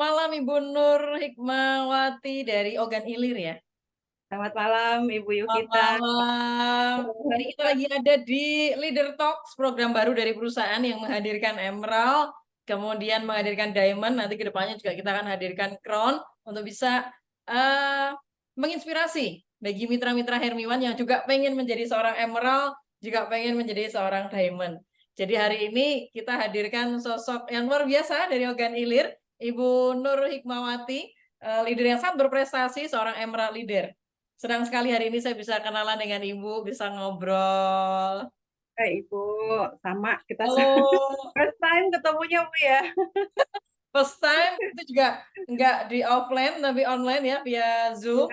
malam Ibu Nur Hikmawati dari Ogan Ilir ya. Selamat malam Ibu Selamat Yukita. malam. Ini kita lagi ada di Leader Talks, program baru dari perusahaan yang menghadirkan Emerald, kemudian menghadirkan Diamond. Nanti ke depannya juga kita akan hadirkan Crown untuk bisa eh, menginspirasi bagi mitra-mitra Hermiwan yang juga pengen menjadi seorang Emerald, juga pengen menjadi seorang Diamond. Jadi hari ini kita hadirkan sosok yang luar biasa dari Ogan Ilir, Ibu Nur Hikmawati, leader yang sangat berprestasi, seorang Emerald leader. Senang sekali hari ini saya bisa kenalan dengan Ibu, bisa ngobrol. Ibu, sama kita Halo, first time ketemunya Bu ya. first time itu juga nggak di offline tapi online ya via Zoom.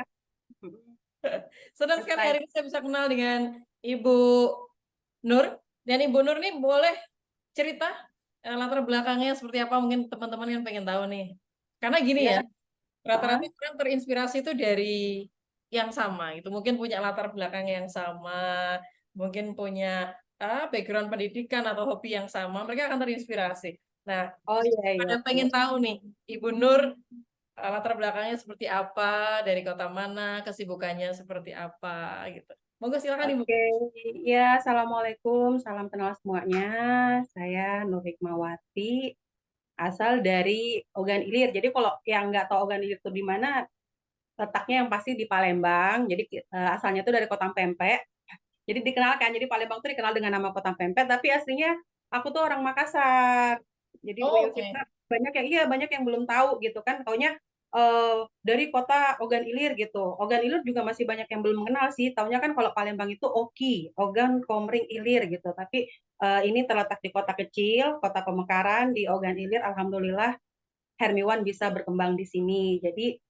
Iya, Senang first sekali time. hari ini saya bisa kenal dengan Ibu Nur. Dan Ibu Nur nih boleh cerita latar belakangnya seperti apa, mungkin teman-teman yang pengen tahu nih. Karena gini Ya, ya, ah, rata-rata orang terinspirasi itu dari yang sama itu, mungkin punya latar belakang yang sama, mungkin punya background pendidikan atau hobi yang sama, mereka akan terinspirasi. Nah, oh iya iya pada Bu. pengen tahu nih Ibu Nur, latar belakangnya seperti apa, dari kota mana, kesibukannya seperti apa gitu. Monggo silakan Ibu. Oke, ya Assalamualaikum, salam kenal semuanya. Saya Nur Hikmawati, asal dari Ogan Ilir. Jadi kalau yang nggak tahu Ogan Ilir itu di mana, letaknya yang pasti di Palembang. Jadi asalnya itu dari Kota Pempek. Jadi dikenalkan, jadi Palembang itu dikenal dengan nama Kota Pempek, tapi aslinya aku tuh orang Makassar. Jadi Bu Oh, oke. Yukita banyak yang belum tahu gitu kan, taunya dari kota Ogan Ilir gitu. Ogan Ilir juga masih banyak yang belum mengenal sih. Taunya kan kalau Palembang itu Oki, Ogan Komering Ilir gitu. Tapi ini terletak di kota kecil, kota Pemekaran di Ogan Ilir. Alhamdulillah Hermiwan bisa berkembang di sini. Jadi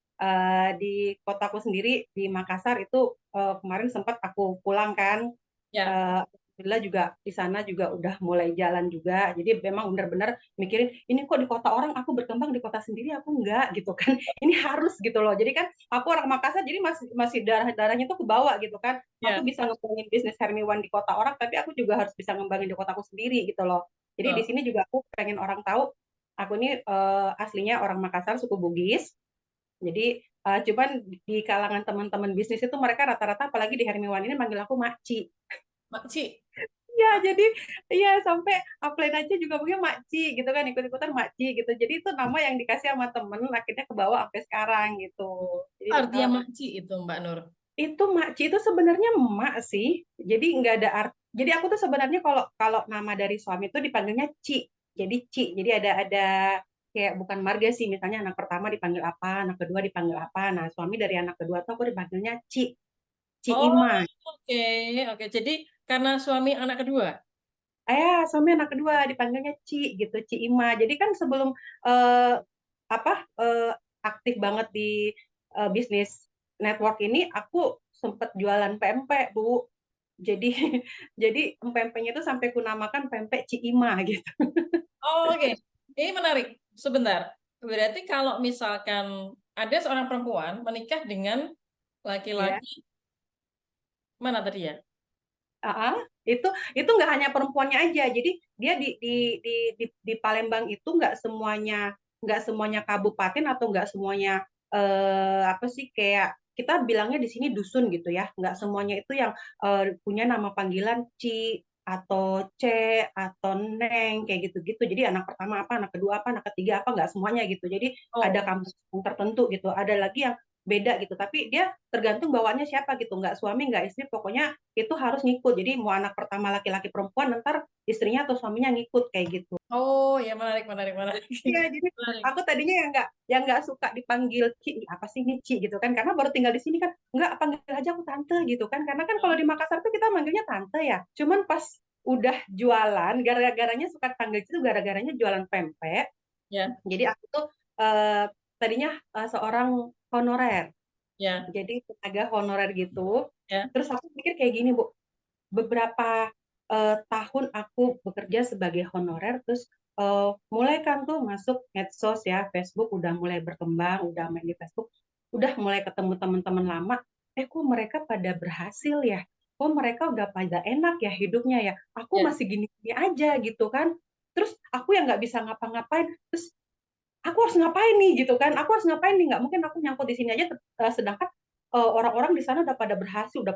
di kotaku sendiri di Makassar itu kemarin sempat aku pulang kan. Ya. Alhamdulillah juga di sana juga udah mulai jalan juga. Jadi memang benar-benar mikirin ini kok di kota orang aku berkembang, di kota sendiri aku enggak gitu kan. Ini harus gitu loh. Jadi kan aku orang Makassar jadi masih masih darahnya tuh kebawa gitu kan. Aku Ya. bisa ngembangin bisnis Hermiwan di kota orang, tapi aku juga harus bisa ngembangin di kotaku sendiri gitu loh. Jadi di Betul. sini juga aku pengen orang tahu aku ini aslinya orang Makassar suku Bugis. Jadi cuman di kalangan teman-teman bisnis itu mereka rata-rata apalagi di Hermiwan ini manggil aku Makci. Makci. Ya, jadi ya sampai upline aja juga mungkin Makci gitu kan, ikut-ikutan Makci gitu. Jadi itu nama yang dikasih sama temen akhirnya ke bawah sampai sekarang gitu. Jadi Artinya makci itu Mbak Nur. itu Makci itu sebenarnya emak sih. Jadi nggak ada jadi aku tuh sebenarnya kalau kalau nama dari suami itu dipanggilnya Ci. Jadi Ci. Jadi ada kayak bukan marga sih. Misalnya anak pertama dipanggil apa, anak kedua dipanggil apa. Nah, suami dari anak kedua tuh aku dipanggilnya Ci. Ci Oh, Ima. oke. Oke, jadi karena suami anak kedua. Suami anak kedua dipanggilnya Ci gitu, Ci Ima. Jadi kan sebelum eh, apa aktif banget di bisnis network ini, aku sempat jualan pempek, Bu. Jadi jadi pempeknya itu sampai kunamakan pempek Ci Ima gitu. Oh, oke. Ini menarik. Sebentar. Berarti kalau misalkan ada seorang perempuan menikah dengan Ya. laki-laki, mana tadi ya? Ah, itu nggak hanya perempuannya aja. Jadi dia di Palembang itu nggak semuanya kabupaten atau nggak semuanya apa sih kayak kita bilangnya di sini dusun gitu ya. Nggak semuanya itu yang punya nama panggilan Ci atau C atau Neng kayak gitu-gitu. Jadi anak pertama apa, anak kedua apa, anak ketiga apa nggak semuanya gitu. Jadi ada Oh, kampus tertentu gitu. Ada lagi yang beda gitu. Tapi dia tergantung bawaannya siapa gitu. Nggak suami, nggak istri, pokoknya itu harus ngikut. Jadi mau anak pertama laki-laki perempuan, ntar istrinya atau suaminya ngikut kayak gitu. oh ya, menarik, menarik, menarik. Iya, jadi Menarik. aku tadinya yang nggak suka dipanggil Ci, apa sih ini Ci gitu kan? Karena baru tinggal di sini kan, nggak panggil aja aku tante gitu kan? Karena kan kalau Hmm, di Makassar tuh kita manggilnya tante ya. Cuman pas udah jualan, gara-garanya suka panggil itu gara-garanya jualan pempek. ya, Jadi aku tuh tadinya seorang honorer, ya, jadi tenaga honorer gitu. ya, Terus aku pikir kayak gini Bu, beberapa tahun aku bekerja sebagai honorer, terus mulai kan tuh masuk medsos ya, Facebook udah mulai berkembang, udah main di Facebook, udah mulai ketemu teman-teman lama, kok mereka pada berhasil ya, kok mereka udah pada enak ya hidupnya ya, aku ya. masih gini-gini aja gitu kan, terus aku yang nggak bisa ngapa-ngapain, terus aku harus ngapain nih gitu kan, aku harus ngapain nih, nggak mungkin aku nyangkut di sini aja, sedangkan orang-orang di sana udah pada berhasil, udah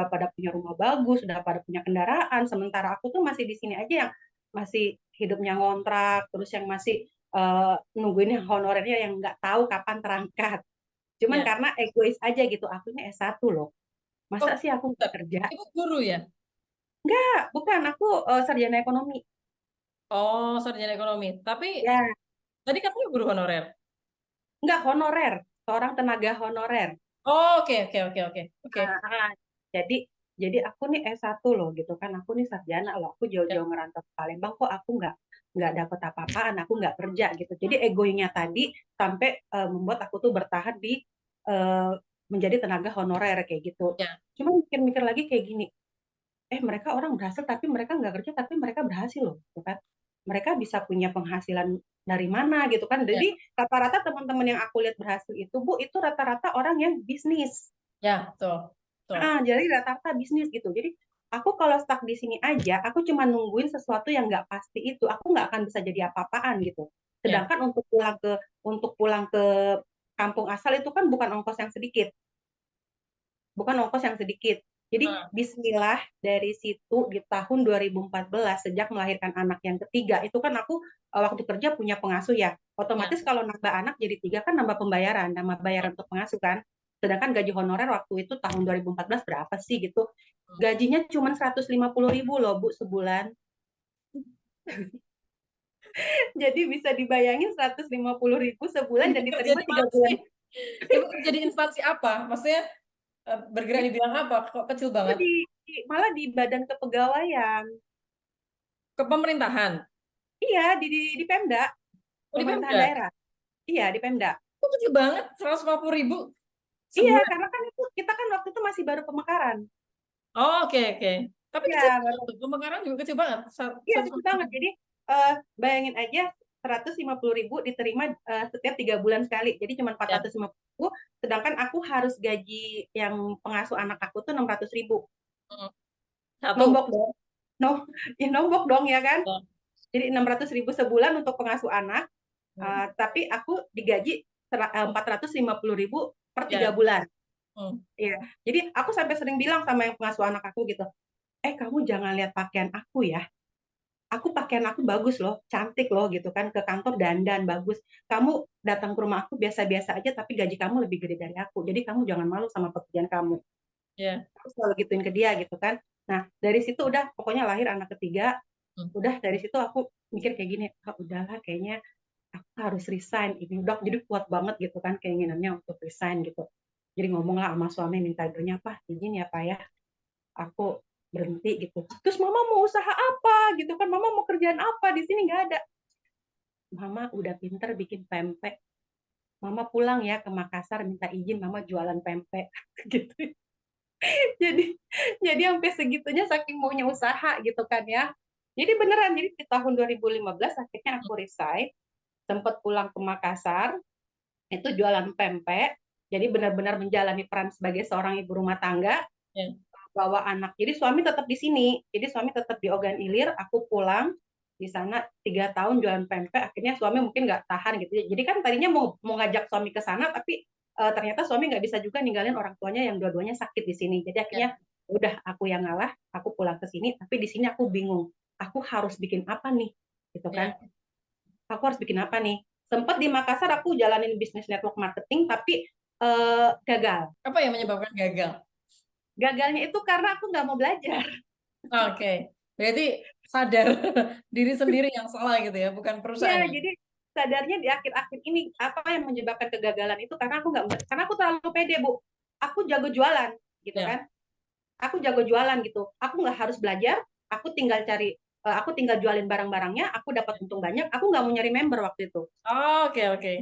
pada punya rumah bagus, udah pada punya kendaraan, sementara aku tuh masih di sini aja yang masih hidupnya ngontrak, terus yang masih nungguin yang honorernya yang nggak tahu kapan terangkat. Cuman Ya. karena egois aja gitu, akunya S1 loh. Oh, Masa sih aku nggak bentar. kerja? Ibu guru ya? Enggak, bukan. Aku sarjana ekonomi. Oh, sarjana ekonomi. Tapi Ya, tadi katanya guru honorer. enggak honorer. Seorang tenaga honorer. Oh, oke, oke, oke, oke. Oke. Ah, ah. Jadi jadi aku nih S1 loh gitu kan. Aku nih sarjana loh. Aku Ya, jauh-jauh ngerantau ke Palembang kok aku nggak dapet apa-apaan. Aku nggak kerja gitu. Jadi egonya tadi sampai membuat aku tuh bertahan di eh, menjadi tenaga honorer kayak gitu. ya, Cuma mikir-mikir lagi kayak gini, mereka orang berhasil tapi mereka nggak kerja tapi mereka berhasil loh gitu kan, mereka bisa punya penghasilan dari mana gitu kan. ya, Jadi rata-rata teman-teman yang aku lihat berhasil itu Bu, itu rata-rata orang yang bisnis. ya, betul, betul. Jadi rata-rata bisnis gitu. Jadi aku kalau stuck di sini aja, aku cuma nungguin sesuatu yang nggak pasti itu, aku nggak akan bisa jadi apa-apaan gitu. Ya, Sedangkan untuk pulang ke kampung asal itu kan bukan ongkos yang sedikit, bukan ongkos yang sedikit. Jadi ah, bismillah dari situ di tahun 2014 sejak melahirkan anak yang ketiga itu kan aku waktu kerja punya pengasuh ya. ya. Otomatis kalau nambah anak jadi tiga kan nambah pembayaran, nambah bayaran untuk pengasuh kan. Sedangkan gaji honorer waktu itu tahun 2014 berapa sih gitu? Gajinya cuma 150.000 loh Bu sebulan. Jadi bisa dibayangin 150.000 sebulan Ibu dan kerja diterima di tiga mana bulan. sih? Ibu kerja di instansi apa? Maksudnya bergerak di bidang apa? Kok kecil Itu banget? malah di badan kepegawaian. Ke pemerintahan? Iya, di Pemda, Oh, di pemerintahan Pemda? daerah. Iya, di Pemda. Kok kecil banget? 150.000 Iya, sebulan? karena kan itu kita kan waktu itu masih baru pemekaran. Oh, oke, oke. Tapi kecil Iya, banget tuh. Pemekaran juga kecil banget. iya Satu, kecil banget. Jadi bayangin aja 150.000 diterima setiap 3 bulan sekali. Jadi cuma ya. 450.000. Sedangkan aku harus gaji yang pengasuh anak aku tuh 600.000. Hmm. Satu. Nombok dong. No, ya nombok dong ya kan. Oh, Jadi 600.000 sebulan untuk pengasuh anak. hmm. Tapi aku digaji 450.000 per tiga Ya. bulan. Hmm. Iya. Jadi aku sampai sering bilang sama yang pengasuh anak aku gitu, kamu jangan lihat pakaian aku ya. Aku pakaian aku bagus loh, cantik loh gitu kan, ke kantor dandan bagus. Kamu datang ke rumah aku biasa-biasa aja tapi gaji kamu lebih gede dari aku. Jadi kamu jangan malu sama pekerjaan kamu. Ya. Aku selalu gituin ke dia gitu kan. Nah, dari situ udah pokoknya lahir anak ketiga, Hmm. udah dari situ aku mikir kayak gini, udahlah kayaknya aku harus resign. Ini udah jadi kuat banget gitu kan keinginannya untuk resign gitu. Jadi ngomong lah sama suami minta doanya, Pak izin ya Pak ya, aku berhenti gitu. Terus mama mau usaha apa gitu kan, mama mau kerjaan apa di sini nggak ada. Mama udah pinter bikin pempek, mama pulang ya ke Makassar minta izin mama jualan pempek gitu. jadi jadi sampai segitunya saking maunya usaha gitu kan ya. Jadi beneran, jadi di tahun 2015 akhirnya aku resign, sempat pulang ke Makassar itu jualan pempek, jadi benar-benar menjalani peran sebagai seorang ibu rumah tangga, Ya. bawa anak. Jadi suami tetap di sini. Jadi suami tetap di Ogan Ilir. Aku pulang di sana 3 tahun jualan pempek. Akhirnya suami mungkin nggak tahan gitu. Jadi kan tadinya mau ngajak suami ke sana, tapi ternyata suami nggak bisa juga ninggalin orang tuanya yang dua-duanya sakit di sini. Jadi Ya. akhirnya udah aku yang ngalah. Aku pulang ke sini. Tapi di sini aku bingung. Aku harus bikin apa nih? Gitu kan? Ya. Aku harus bikin apa nih? Sempat di Makassar aku jalanin bisnis network marketing, tapi gagal. Apa yang menyebabkan gagal? Gagalnya itu karena aku nggak mau belajar. Oke. Berarti sadar diri sendiri yang salah gitu ya, bukan Iya, perusahaannya. jadi sadarnya di akhir-akhir ini apa yang menyebabkan kegagalan itu karena aku terlalu pede Bu. Aku jago jualan gitu Ya. kan. Aku jago jualan gitu. Aku nggak harus belajar. Aku tinggal jualin barang-barangnya. Aku dapat untung banyak. Aku nggak mau nyari member waktu itu. Oke, oke.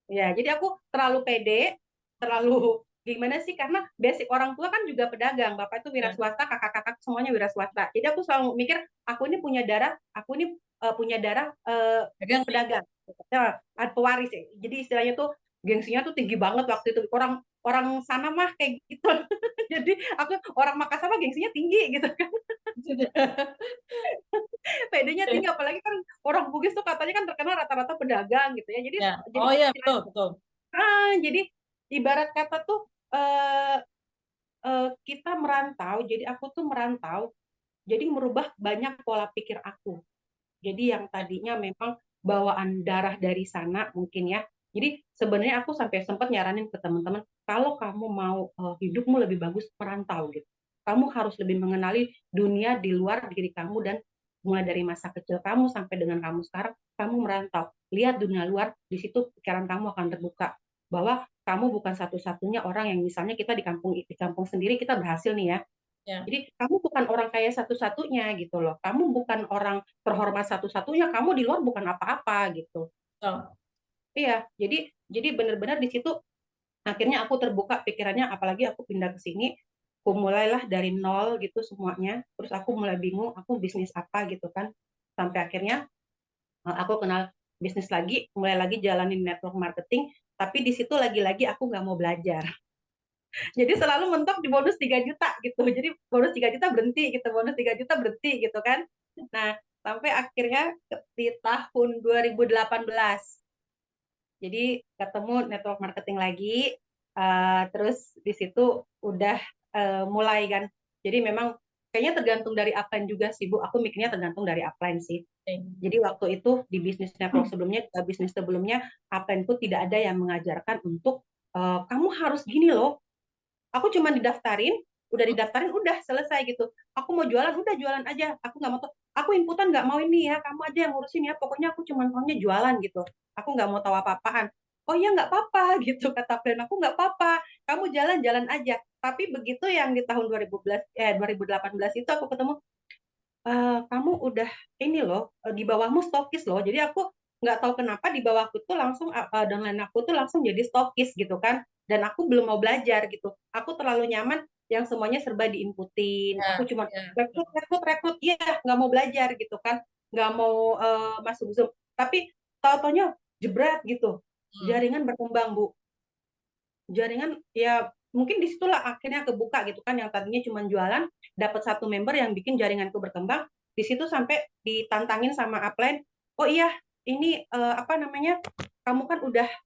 Ya, jadi aku terlalu pede, terlalu gimana sih? Karena basic orang tua kan juga pedagang. Bapak itu wira Ya. swasta, kakak-kakak semuanya wira swasta. Jadi aku selalu mikir, aku ini punya darah Gagal nih. pedagang. Ya, pewaris ya. Jadi istilahnya tuh gengsinya tuh tinggi banget waktu itu. Orang orang sana mah kayak gitu. Jadi aku orang Makassar mah gengsinya tinggi gitu kan. Pedenya tinggi apalagi kan orang Bugis tuh katanya kan terkenal rata-rata pedagang gitu ya. Ya. Oh ya, betul, betul. Jadi ibarat kata tuh kita merantau. Jadi aku tuh merantau. Jadi merubah banyak pola pikir aku. Jadi yang tadinya memang bawaan darah dari sana mungkin ya. Jadi sebenarnya aku sampai sempat nyaranin ke teman-teman, kalau kamu mau hidupmu lebih bagus, merantau gitu. Kamu harus lebih mengenali dunia di luar diri kamu dan mulai dari masa kecil kamu sampai dengan kamu sekarang, kamu merantau. Lihat dunia luar, di situ pikiran kamu akan terbuka bahwa kamu bukan satu-satunya orang yang misalnya kita di kampung sendiri kita berhasil nih ya. Ya. Jadi kamu bukan orang kaya satu-satunya gitu loh. Kamu bukan orang terhormat satu-satunya. Kamu di luar bukan apa-apa gitu. Betul. Iya, jadi benar-benar di situ akhirnya aku terbuka pikirannya. Apalagi aku pindah ke sini, aku mulailah dari nol gitu semuanya. Terus aku mulai bingung, aku bisnis apa gitu kan. Sampai akhirnya aku kenal bisnis lagi, mulai lagi jalanin network marketing. Tapi di situ lagi-lagi aku nggak mau belajar. Jadi selalu mentok di bonus 3 juta gitu. Jadi bonus 3 juta berhenti gitu, bonus 3 juta berhenti gitu kan. Nah, sampai akhirnya di tahun 2018. Jadi ketemu network marketing lagi, terus di situ udah mulai kan. Jadi memang kayaknya tergantung dari upline juga sih Bu. Aku mikirnya tergantung dari upline sih. Oke. Jadi waktu itu di bisnis network sebelumnya, bisnis sebelumnya, upline itu tidak ada yang mengajarkan untuk kamu harus gini loh, aku cuma didaftarin, udah selesai gitu. Aku mau jualan, udah jualan aja. Aku nggak mau, aku inputan nggak mau ini ya, kamu aja yang ngurusin ya. Pokoknya aku cuma maunya jualan gitu. Aku nggak mau tahu apa-apaan. Oh iya nggak apa-apa gitu kata plan aku, nggak apa-apa. Kamu jalan-jalan aja. Tapi begitu yang di tahun 2018 itu aku ketemu, kamu udah ini loh, di bawahmu stokis loh. Jadi aku nggak tahu kenapa di bawahku tuh langsung downline aku tuh langsung jadi stokis gitu kan. Dan aku belum mau belajar gitu. Aku terlalu nyaman yang semuanya serba diinputin. Aku Ya, cuma ya, rekrut, rekrut, rekrut. Iya, nggak mau belajar gitu kan. Nggak mau masuk Zoom. Tapi tahu-taunya jebret gitu. hmm, Jaringan berkembang, Bu. Jaringan ya mungkin disitulah akhirnya kebuka gitu kan, yang tadinya cuma jualan, dapat satu member yang bikin jaringanku berkembang. Di situ sampai ditantangin sama upline, oh iya ini apa namanya, kamu kan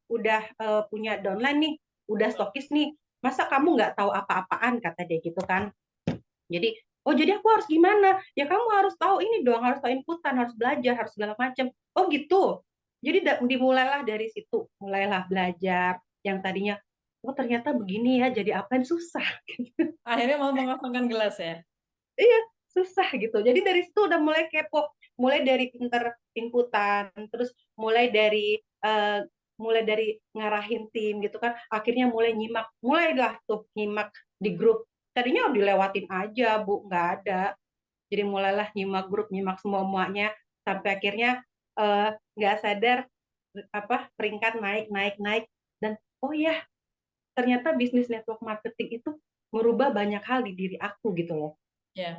udah punya downline nih, udah stokis nih, masa kamu nggak tahu apa-apaan, kata dia gitu kan. Jadi oh jadi aku harus gimana ya, kamu harus tahu ini dong, harus tahu inputan, harus belajar, harus segala macam. Oh gitu. Jadi dimulailah dari situ, mulailah belajar yang tadinya oh ternyata begini ya, jadi apa yang susah. akhirnya mau mengosongkan gelas ya. Iya, susah gitu. Jadi dari situ udah mulai kepo, mulai dari pinter inputan, terus mulai dari uh, mulai dari ngarahin tim gitu kan. Akhirnya mulai nyimak, mulailah tuh nyimak di grup. Tadinya dilewatin aja, Bu, nggak ada. Jadi mulailah nyimak grup, nyimak semua muanya, sampai akhirnya nggak sadar apa peringkat naik, naik, naik. Dan oh ya, ternyata bisnis network marketing itu merubah banyak hal di diri aku gitu loh. Ya.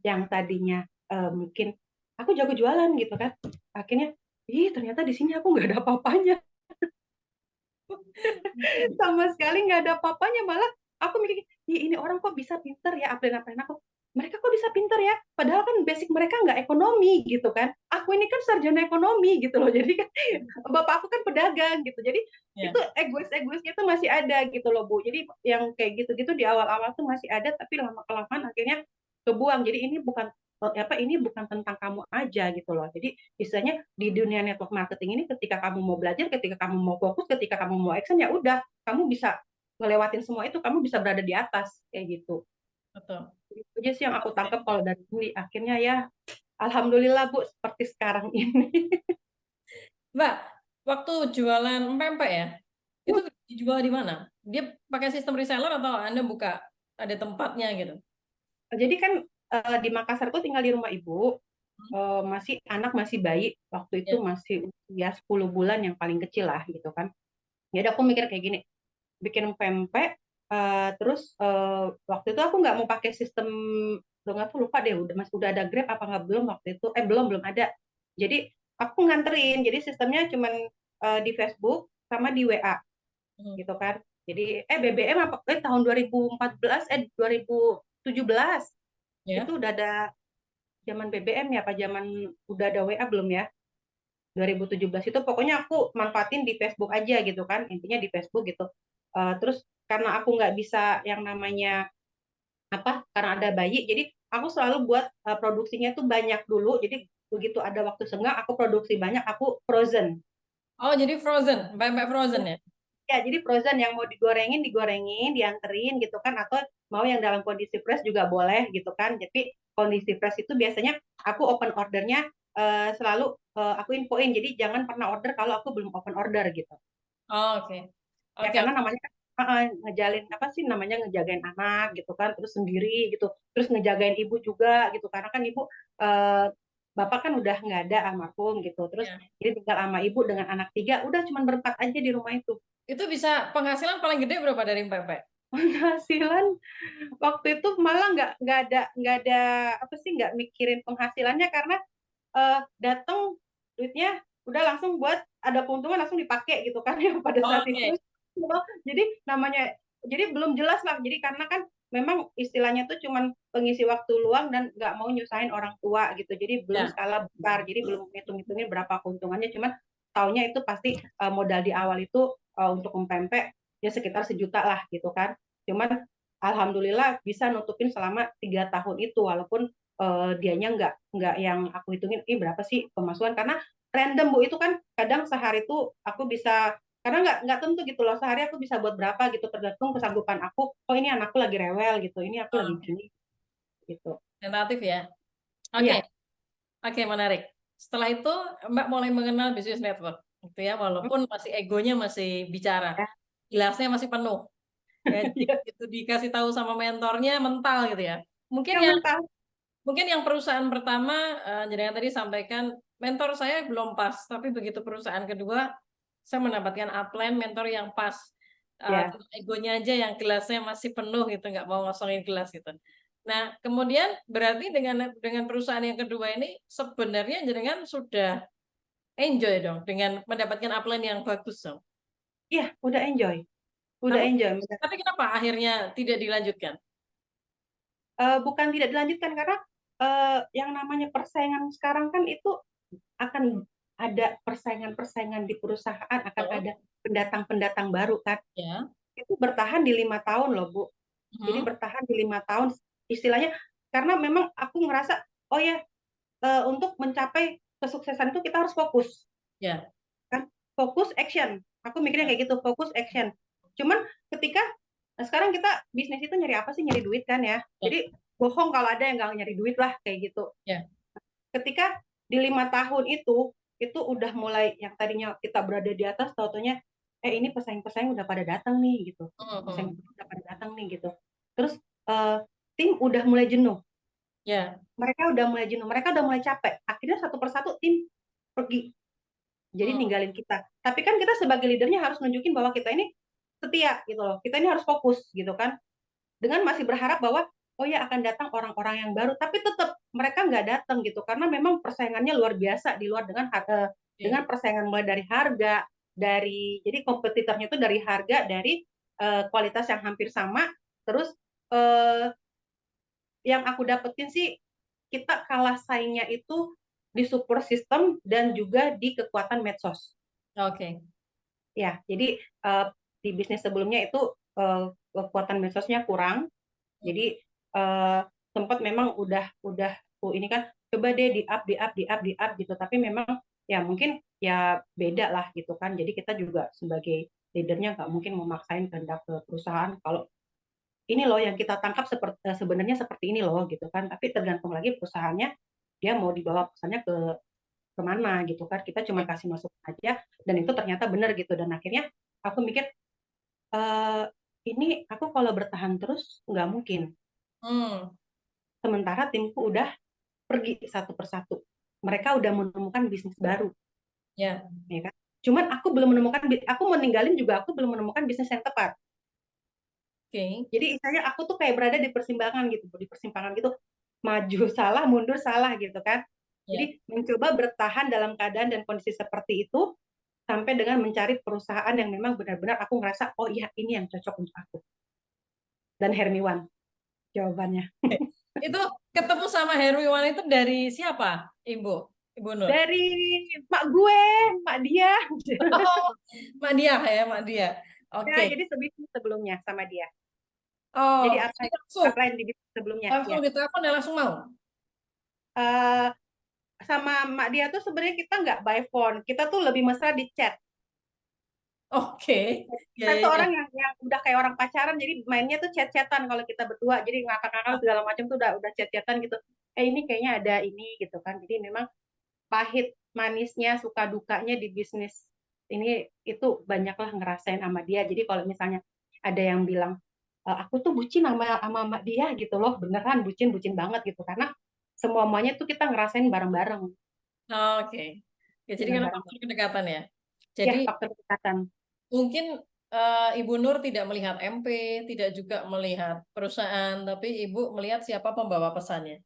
Yang tadinya mungkin aku jago jualan gitu kan, akhirnya ih ternyata di sini aku nggak ada apa-apanya. Sama sekali nggak ada apa-apanya, malah aku mikir ini orang kok bisa pinter ya, upline aku, mereka kok bisa pinter ya, padahal kan basic mereka nggak ekonomi gitu kan, aku ini kan sarjana ekonomi gitu loh. Jadi kan bapak aku kan pedagang gitu, jadi itu Ya. egoisnya tuh masih ada gitu loh Bu. Jadi yang kayak gitu-gitu di awal-awal tuh masih ada, tapi lama kelamaan akhirnya kebuang. Jadi ini bukan tentang kamu aja gitu loh. Jadi istilahnya di dunia network marketing ini, ketika kamu mau belajar, ketika kamu mau fokus, ketika kamu mau action, ya udah kamu bisa ngelewatin semua itu, kamu bisa berada di atas kayak gitu. Betul. Itu aja sih yang aku Oke. tangkap kalau dari ini. Akhirnya ya alhamdulillah Bu seperti sekarang ini. Mbak, waktu jualan pempek ya, itu dijual di mana? Dia pakai sistem reseller atau Anda buka ada tempatnya gitu? Jadi kan di Makassar tuh tinggal di rumah ibu, Hmm. masih anak masih bayi, waktu itu Ya. masih usia 10 bulan yang paling kecil lah gitu kan. Jadi aku mikir kayak gini, bikin pempek, terus waktu itu aku nggak mau pakai sistem, udah nggak tuh lupa deh, udah ada Grab apa nggak, belum waktu itu, belum ada. Jadi aku nganterin, jadi sistemnya cuman di Facebook sama di WA Hmm. gitu kan. Jadi BBM apa tahun 2014 2017 itu Ya. udah ada zaman BBM ya, apa zaman udah ada WA belum ya? 2017 itu pokoknya aku manfaatin di Facebook aja gitu kan, intinya di Facebook gitu. Terus karena aku nggak bisa yang namanya apa, karena ada bayi, jadi aku selalu buat produksinya tuh banyak dulu. Jadi begitu ada waktu senggang, aku produksi banyak, aku frozen. Oh, jadi frozen, pempek frozen ya? Ya, jadi frozen yang mau digorengin, dianterin gitu kan, atau mau yang dalam kondisi fresh juga boleh gitu kan. Jadi kondisi fresh itu biasanya aku open ordernya selalu aku infoin. Jadi jangan pernah order kalau aku belum open order gitu. Oh, oke. Ya Oke, karena namanya kan ngejalin apa sih namanya, ngejagain anak gitu kan, terus sendiri gitu, terus ngejagain ibu juga gitu, karena kan ibu eh, bapak kan udah nggak ada, almarhum gitu, terus ya. jadi tinggal sama ibu dengan anak tiga, udah cuman berempat aja di rumah itu. Itu bisa penghasilan paling gede berapa dari pempek? Penghasilan waktu itu malah nggak ada apa sih, nggak mikirin penghasilannya, karena datang duitnya udah langsung buat ada keuntungan langsung dipakai gitu kan ya pada saat Oke, itu. Jadi namanya, jadi belum jelas lah, jadi karena kan memang istilahnya tuh cuman pengisi waktu luang dan nggak mau nyusahin orang tua gitu, jadi belum ya. skala besar, jadi belum hitung-hitungin berapa keuntungannya, cuman taunya itu pasti modal di awal itu untuk mempempek ya sekitar 1 juta lah gitu kan. Cuman alhamdulillah bisa nutupin selama 3 tahun itu, walaupun dianya nggak yang aku hitungin berapa sih pemasukan, karena random Bu, itu kan kadang sehari itu aku bisa, karena nggak tentu gitu loh, sehari aku bisa buat berapa gitu, tergantung kesanggupan aku, oh ini anakku lagi rewel gitu, ini aku lagi Oke, gini gitu. tentatif ya. Oke, Iya. oke, menarik. Setelah itu Mbak mulai mengenal bisnis network, gitu ya, walaupun masih egonya masih bicara, Ya. gelasnya masih penuh. Ya, jadi Iya. begitu dikasih tahu sama mentornya mental gitu ya. Mungkin Ya yang mental. mungkin yang perusahaan pertama, jadi yang tadi sampaikan mentor saya belum pas, tapi begitu perusahaan kedua saya mendapatkan upline mentor yang pas. Ya. Egonya aja yang gelasnya masih penuh gitu, nggak mau ngosongin gelas gitu. Nah, kemudian berarti dengan perusahaan yang kedua ini sebenarnya jenengan sudah enjoy dong dengan mendapatkan upline yang bagus dong. Iya, udah enjoy, udah Tapi enjoy. tapi kenapa akhirnya tidak dilanjutkan? Bukan tidak dilanjutkan, karena yang namanya persaingan sekarang kan itu akan ada persaingan-persaingan di perusahaan, akan Oh, ada pendatang-pendatang baru kan. ya. Itu bertahan di 5 tahun loh Bu. Jadi Mhm. bertahan di 5 tahun istilahnya, karena memang aku ngerasa, oh ya, untuk mencapai kesuksesan itu kita harus fokus Ya. kan, fokus action, aku mikirnya Ya. kayak gitu, fokus action. Cuman ketika sekarang kita bisnis itu nyari apa sih, nyari duit kan ya, Ya. jadi bohong kalau ada yang nggak nyari duit lah kayak gitu. Ya. Ketika di 5 tahun itu udah mulai yang tadinya kita berada di atas, tau-taunya ini pesaing-pesaing udah pada datang nih gitu, pesaing Mhm. udah pada datang nih gitu. Terus eh, tim udah mulai jenuh, Ya. mereka udah mulai capek, akhirnya satu persatu tim pergi, jadi Mhm. ninggalin kita. Tapi kan kita sebagai leadernya harus nunjukin bahwa kita ini setia gitu loh, kita ini harus fokus gitu kan, dengan masih berharap bahwa oh ya akan datang orang-orang yang baru, tapi tetap mereka nggak datang gitu, karena memang persaingannya luar biasa di luar, dengan Oke. persaingan mulai dari harga, dari jadi kompetitornya itu dari harga, dari kualitas yang hampir sama, terus eh, yang aku dapetin sih kita kalah saingnya itu di support system dan juga di kekuatan medsos. Oke. Ya, jadi di bisnis sebelumnya itu kekuatan medsosnya kurang. Jadi sempat memang udah ini kan, coba deh di up gitu. Tapi memang ya mungkin ya beda lah gitu kan. Jadi kita juga sebagai leadernya nggak mungkin memaksain kehendak ke perusahaan kalau ini loh yang kita tangkap sebenarnya seperti ini loh gitu kan. Tapi tergantung lagi perusahaannya, dia mau dibawa pesannya ke kemana gitu kan. Kita cuma kasih masukan aja dan itu ternyata benar gitu, dan akhirnya aku mikir eh, ini aku kalau bertahan terus nggak mungkin, Hmm. sementara timku udah pergi satu persatu, mereka udah menemukan bisnis baru Ya. ya kan, cuman aku belum menemukan, aku mau ninggalin juga aku belum menemukan bisnis yang tepat. Oke. Jadi istilahnya aku tuh kayak berada di persimpangan gitu, maju salah mundur salah gitu kan. Ya. Jadi mencoba bertahan dalam keadaan dan kondisi seperti itu sampai dengan mencari perusahaan yang memang benar-benar aku ngerasa oh iya ini yang cocok untuk aku, dan Hermiwan jawabannya. Itu ketemu sama Herwiwan itu dari siapa, Ibu? Ibu Nur. Dari mak gue, mak dia. Oh, Mak Dia ya, Mak Dia. Ya, Oke. jadi sebisnis sebelumnya sama dia. Jadi Oh, jadi langsung, upline di bisnis sebelumnya, langsung ya. ditelepon dan langsung mau. Eh, sama mak dia tuh sebenarnya kita nggak by phone, kita tuh lebih mesra di chat. Oke. Ya, Kita ya, tuh ya. orang yang udah kayak orang pacaran, jadi mainnya tuh chat-chatan kalau kita berdua, jadi ngakak-ngakak segala macam tuh udah chat-chatan gitu. Ini kayaknya ada ini gitu kan. Jadi memang pahit manisnya, suka dukanya di bisnis ini itu banyaklah ngerasain sama dia. Jadi kalau misalnya ada yang bilang aku tuh bucin sama dia gitu loh, beneran bucin banget gitu karena semuanya tuh kita ngerasain bareng-bareng, Oke. Ya, jadi karena bareng-bareng. faktor kedekatan ya. Ya, Jadi faktor kedekatan. mungkin Ibu Nur tidak melihat MP, tidak juga melihat perusahaan, tapi Ibu melihat siapa pembawa pesannya.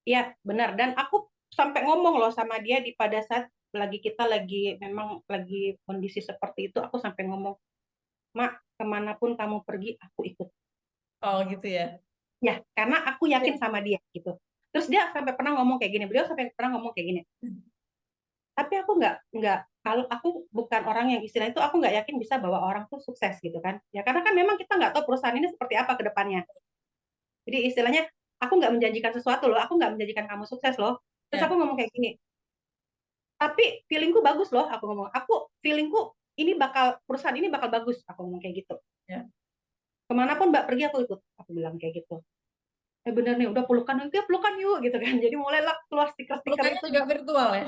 Iya, benar. Dan aku sampai ngomong loh sama dia di pada saat kita lagi memang lagi kondisi seperti itu, aku sampai ngomong, Mak, kemanapun kamu pergi, aku ikut. Oh gitu ya. Ya, karena aku yakin sama dia gitu. Terus dia sampai pernah ngomong kayak gini, beliau sampai pernah ngomong kayak gini. Tapi aku nggak kalau aku bukan orang yang istilah itu aku nggak yakin bisa bawa orang tuh sukses gitu kan. Ya karena kan memang kita nggak tahu perusahaan ini seperti apa ke depannya. Jadi istilahnya aku nggak menjanjikan sesuatu loh, aku nggak menjanjikan kamu sukses loh. Terus aku Ya, ngomong kayak gini, tapi feelingku bagus loh, aku ngomong. Feelingku ini perusahaan ini bakal bagus, aku ngomong kayak gitu. ya. Kemanapun Mbak pergi aku ikut, aku bilang kayak gitu. Bener nih, udah pelukan, oke pelukan yuk gitu kan. Jadi mulailah keluar stiker-stiker Pelukannya itu juga virtual ya.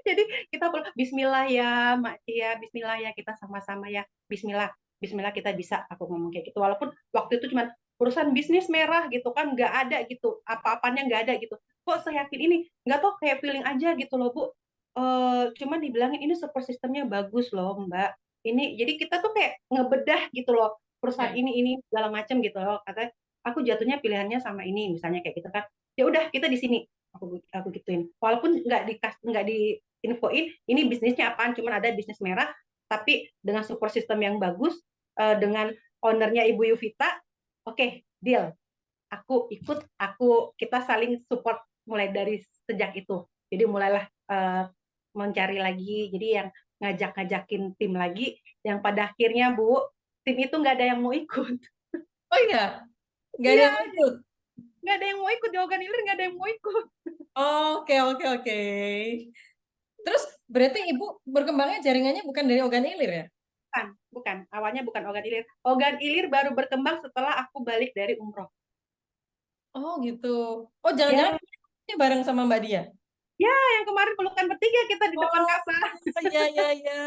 jadi kita Bismillah ya Mak Cia, Bismillah ya kita sama-sama ya, Bismillah, Bismillah kita bisa, aku ngomong kayak gitu. Walaupun waktu itu cuma urusan bisnis merah gitu kan, nggak ada gitu, apa-apanya nggak ada gitu. Kok saya yakin ini, nggak tahu kayak feeling aja gitu loh Bu. Cuman dibilangin ini support sistemnya bagus loh Mbak. Ini jadi kita tuh kayak ngebedah gitu loh perusahaan Ya. ini segala macam gitu loh. Katanya aku jatuhnya pilihannya sama ini misalnya kayak gitu kan. Ya udah kita di sini aku gituin walaupun nggak di infoin ini bisnisnya apaan cuman ada bisnis merah tapi dengan support system yang bagus dengan ownernya Ibu Yuvita oke, deal aku ikut kita saling support mulai dari sejak itu jadi mulailah mencari lagi jadi yang ngajak-ngajakin tim lagi yang pada akhirnya Bu tim itu nggak ada yang mau ikut. Oh iya, nggak ada Iya, yang ikut. nggak ada yang mau ikut di Organilir, nggak ada yang mau ikut. Oke, oke, oke. Terus berarti Ibu berkembangnya jaringannya bukan dari Ogan Ilir ya? Bukan, bukan. Awalnya bukan Ogan Ilir. Ogan Ilir baru berkembang setelah aku balik dari umroh. Oh gitu. Oh jangan-jangan Ya, ini bareng sama Mbak Dia? ya yang kemarin pelukan bertiga kita di depan Oh, Kasa. ya, ya, ya.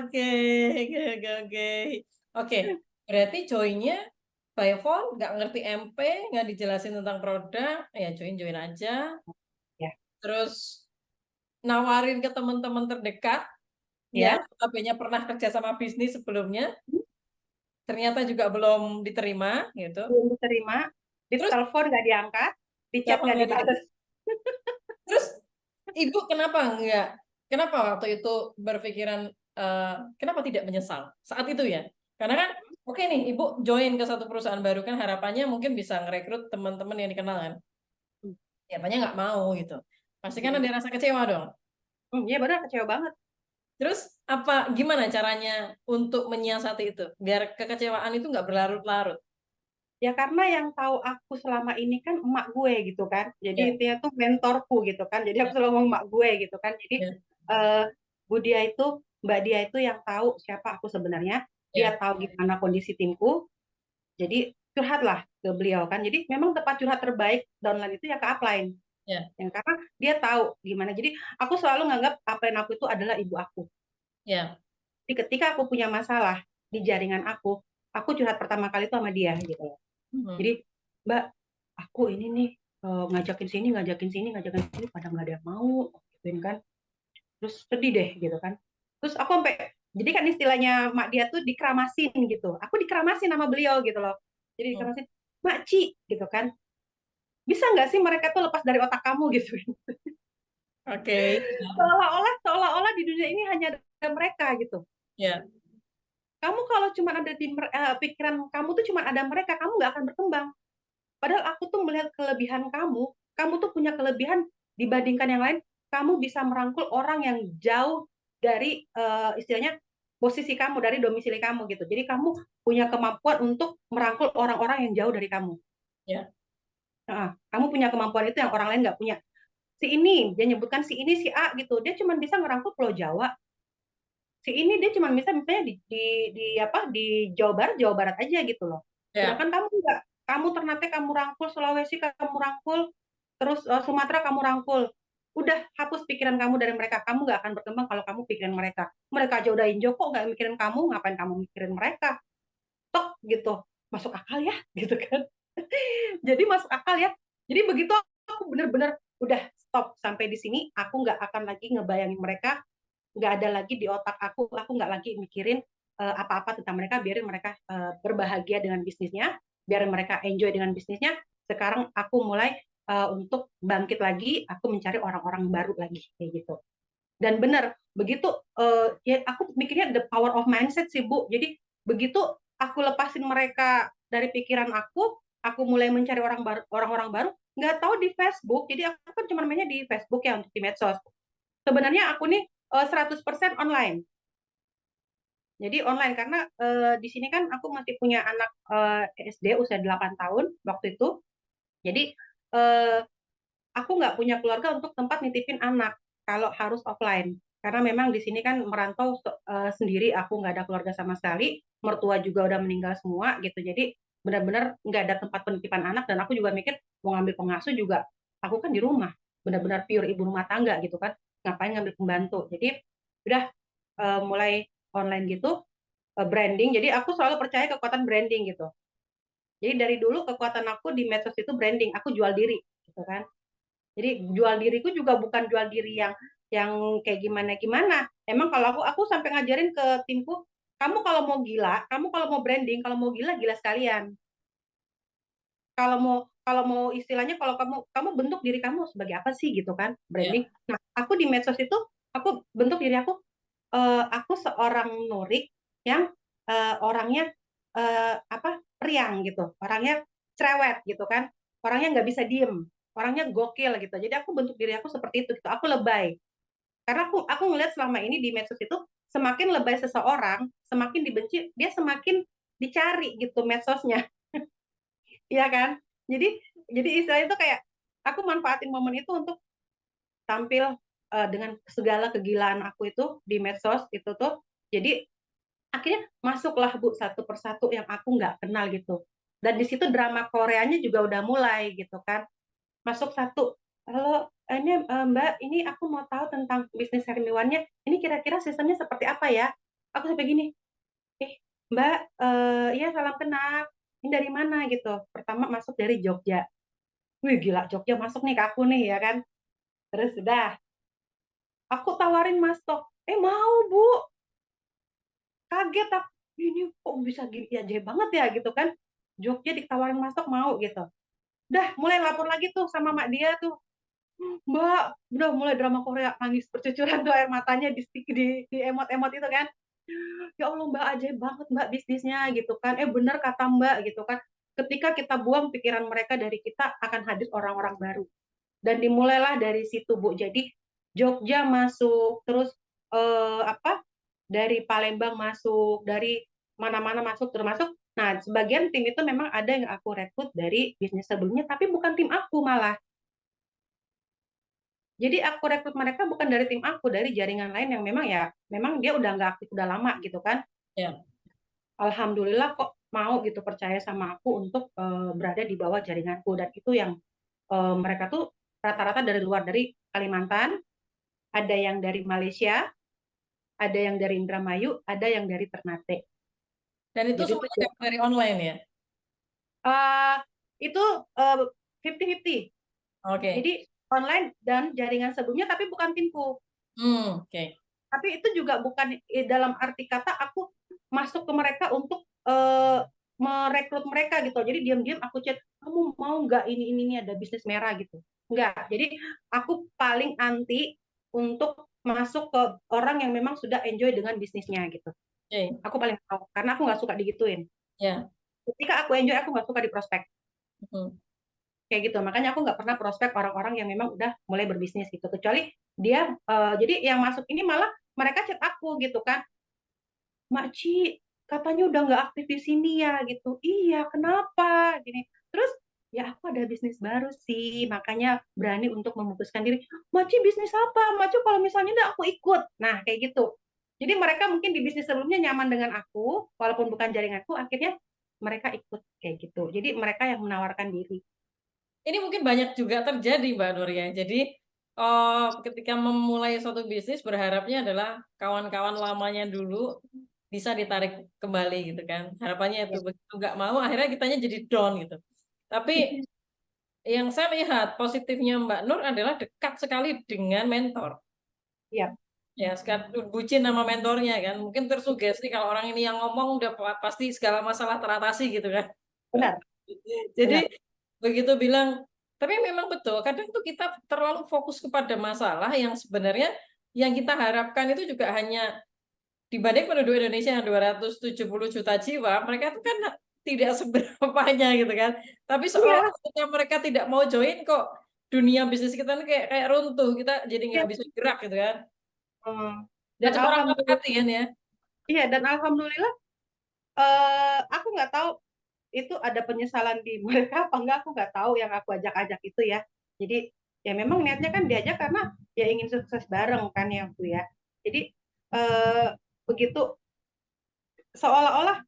Oke, oke, oke, oke. Oke, berarti joinnya by phone, nggak ngerti MP, nggak dijelasin tentang produk, ya join-join aja. Ya, Terus nawarin ke teman-teman terdekat, ya, ya. notabene pernah kerja sama bisnis sebelumnya, ternyata juga belum diterima, gitu. Belum diterima. Di Terus telepon nggak diangkat, di chat telepon nggak nggak dibales. diangkat. Terus Ibu kenapa enggak? Kenapa waktu itu berpikiran kenapa tidak menyesal saat itu ya? Karena kan oke nih Ibu join ke satu perusahaan baru kan harapannya mungkin bisa ngerekrut teman-teman yang dikenal kan. Nyatanya nggak mau gitu. Pasti kan ada rasa kecewa dong. Iya benar kecewa banget. Terus apa gimana caranya untuk menyiasati itu biar kekecewaan itu nggak berlarut-larut? Ya karena yang tahu aku selama ini kan emak gue gitu kan. Jadi Ya, dia tuh mentorku gitu kan. Jadi aku ya, selalu ngomong emak gue gitu kan. Jadi ya, eh, Bu Dia itu, Mbak Dia itu yang tahu siapa aku sebenarnya. Dia ya, tahu gimana kondisi timku. Jadi curhatlah ke beliau kan. Jadi memang tempat curhat terbaik downline itu ya ke upline. ya, Yang karena dia tahu gimana. Jadi aku selalu nganggap upline aku itu adalah ibu aku. ya. Jadi ketika aku punya masalah di jaringan aku curhat pertama kali itu sama dia gitu loh. Hmm. Jadi Mbak, aku ini nih ngajakin sini, pada nggak ada yang mau, gituin kan. Terus sedih deh gitu kan. Terus aku sampai jadi kan istilahnya mak dia tuh dikeramasin gitu. Aku dikeramasin sama beliau gitu loh. Jadi Hmm. dikeramasin, Mak Ci gitu kan. Bisa nggak sih mereka tuh lepas dari otak kamu gitu. Oke. Seolah-olah di dunia ini hanya ada mereka gitu. Ya, Kamu kalau cuma ada di pikiran kamu tuh cuma ada mereka, kamu nggak akan berkembang. Padahal aku tuh melihat kelebihan kamu tuh punya kelebihan dibandingkan yang lain, kamu bisa merangkul orang yang jauh dari istilahnya posisi kamu, dari domisili kamu gitu. Jadi kamu punya kemampuan untuk merangkul orang-orang yang jauh dari kamu. Ya. Nah, kamu punya kemampuan itu yang orang lain nggak punya. Si ini, dia nyebutkan si ini, si A gitu, dia cuma bisa merangkul Pulau Jawa. Si ini dia cuma bisa misalnya di apa di Jawa Barat aja gitu loh. Ya. Sedangkan kamu enggak, kamu Ternate kamu rangkul, Sulawesi kamu rangkul, terus Sumatera kamu rangkul. Udah hapus pikiran kamu dari mereka. Kamu nggak akan berkembang kalau kamu pikirin mereka. Mereka aja udah enjoy kok nggak mikirin kamu, ngapain kamu mikirin mereka? Tok gitu. Masuk akal ya, gitu kan. Jadi masuk akal ya. Jadi begitu aku bener-bener udah stop sampai di sini, aku nggak akan lagi ngebayangin mereka, nggak ada lagi di otak aku nggak lagi mikirin apa-apa tentang mereka, biarin mereka berbahagia dengan bisnisnya, biarin mereka enjoy dengan bisnisnya. Sekarang aku mulai untuk bangkit lagi, aku mencari orang-orang baru lagi kayak gitu. Dan benar begitu ya aku mikirnya the power of mindset sih Bu. Jadi begitu aku lepasin mereka dari pikiran aku mulai mencari orang-orang baru, nggak tahu di Facebook. Jadi aku kan cuma mainnya di Facebook ya, untuk di medsos. Sebenarnya aku nih 100% online. Jadi online karena di sini kan aku masih punya anak SD usia 8 tahun waktu itu. Jadi eh, aku nggak punya keluarga untuk tempat nitipin anak kalau harus offline. Karena memang di sini kan merantau sendiri, aku nggak ada keluarga sama sekali, mertua juga udah meninggal semua gitu. Jadi benar-benar nggak ada tempat penitipan anak, dan aku juga mikir mau ngambil pengasuh juga, aku kan di rumah, benar-benar pure ibu rumah tangga gitu kan, ngapain ngambil pembantu. Jadi udah mulai online gitu, branding. Jadi aku selalu percaya kekuatan branding gitu. Jadi dari dulu kekuatan aku di medsos itu branding, aku jual diri gitu kan. Jadi jual diriku juga bukan jual diri yang kayak gimana gimana. Emang kalau aku sampai ngajarin ke timku, kamu kalau mau gila, kamu kalau mau branding, kalau mau gila gila sekalian. Kalau mau istilahnya, kalau kamu bentuk diri kamu sebagai apa sih gitu kan, Ya. branding. Nah, aku di medsos itu aku bentuk diri aku seorang Nurik yang orangnya apa, riang gitu, orangnya cerewet gitu kan, orangnya nggak bisa diem, orangnya gokil gitu. Jadi aku bentuk diri aku seperti itu gitu. Aku lebay karena aku ngelihat selama ini di medsos itu, semakin lebay seseorang, semakin dibenci, dia semakin dicari gitu medsosnya. Iya kan? Jadi jadi istilah itu kayak aku manfaatin momen itu untuk tampil dengan segala kegilaan aku itu di medsos itu tuh. Jadi akhirnya masuklah Bu satu persatu yang aku nggak kenal gitu. Dan di situ drama Koreanya juga udah mulai gitu kan. Masuk satu, halo ini Mbak, ini aku mau tahu tentang bisnis Hermiwannya. Ini kira-kira sistemnya seperti apa ya? Aku sampai gini, Mbak, ya salam kenal. Ini dari mana gitu? Pertama masuk dari Jogja. Wih gila, Jogja masuk nih ke aku nih ya kan. Terus udah, aku tawarin Mas Tok. Mau Bu, kaget aku. Ini kok bisa gini ya, ajaib banget ya gitu kan. Jogja ditawarin Mas Tok mau gitu. Udah mulai lapor lagi tuh sama mak dia tuh. Mbak, udah mulai drama Korea, nangis bercucuran tuh air matanya di emot-emot itu kan. Ya Allah Mbak, ajaib banget Mbak bisnisnya gitu kan. Bener kata Mbak gitu kan. Ketika kita buang pikiran mereka dari kita, akan hadir orang-orang baru. Dan dimulailah dari situ Bu. Jadi Jogja masuk, terus apa? Dari Palembang masuk, dari mana-mana masuk, termasuk. Nah, sebagian tim itu memang ada yang aku rekrut dari bisnis sebelumnya, tapi bukan tim aku malah. Jadi aku rekrut mereka bukan dari tim aku, dari jaringan lain yang memang ya, memang dia udah nggak aktif, udah lama gitu kan. Ya. Alhamdulillah kok mau gitu percaya sama aku untuk berada di bawah jaringanku, dan itu yang mereka tuh rata-rata dari luar, dari Kalimantan, ada yang dari Malaysia, ada yang dari Indramayu, ada yang dari Ternate. Dan itu Jadi semuanya tuh dapat dari online ya. uh, itu 50-50. Oke. Jadi online dan jaringan sebelumnya, tapi bukan timku. Oke. Tapi itu juga bukan dalam arti kata aku masuk ke mereka untuk merekrut mereka gitu. Jadi diam-diam aku chat, kamu mau nggak ini ada bisnis merah gitu. Enggak. Jadi aku paling anti untuk masuk ke orang yang memang sudah enjoy dengan bisnisnya gitu. Oke. Aku paling tahu karena aku nggak suka digituin. Ya. Ketika aku enjoy, aku nggak suka di prospek. Mm. kayak gitu. Makanya aku nggak pernah prospek orang-orang yang memang udah mulai berbisnis gitu, kecuali dia jadi yang masuk ini malah mereka chat aku gitu kan, Makci katanya udah nggak aktif di sini ya gitu. Iya, kenapa? Gini. Terus ya aku ada bisnis baru sih, makanya berani untuk memutuskan diri. Makci bisnis apa? Makci kalau misalnya enggak aku ikut. Nah, kayak gitu. Jadi mereka mungkin di bisnis sebelumnya nyaman dengan aku, walaupun bukan jaringanku, akhirnya mereka ikut kayak gitu. Jadi mereka yang menawarkan diri. Ini mungkin banyak juga terjadi Mbak Nur ya. Jadi ketika memulai suatu bisnis berharapnya adalah kawan-kawan lamanya dulu bisa ditarik kembali gitu kan. Harapannya itu Ya. begitu nggak mau akhirnya kitanya jadi down gitu. Tapi yang saya lihat positifnya Mbak Nur adalah dekat sekali dengan mentor. Iya, Ya, bucin nama mentornya kan. Mungkin tersugesti kalau orang ini yang ngomong udah pasti segala masalah teratasi gitu kan. benar, Jadi benar. begitu bilang, tapi memang betul, kadang tuh kita terlalu fokus kepada masalah yang sebenarnya yang kita harapkan itu juga hanya dibanding penduduk Indonesia yang 270 juta jiwa, mereka itu kan tidak seberapanya gitu kan. Tapi seolah Iya, ketika mereka tidak mau join kok dunia bisnis kita ini kayak kayak runtuh, kita jadi iya. nggak bisa gerak gitu kan. Dan Macam orang patah alhamdulillah, hati kan ya. iya, dan alhamdulillah aku nggak tahu itu ada penyesalan di mereka apa enggak, aku nggak tahu yang aku ajak-ajak itu ya. Jadi ya memang niatnya kan diajak karena ya ingin sukses bareng kan ya Bu ya. Jadi eh, begitu seolah-olah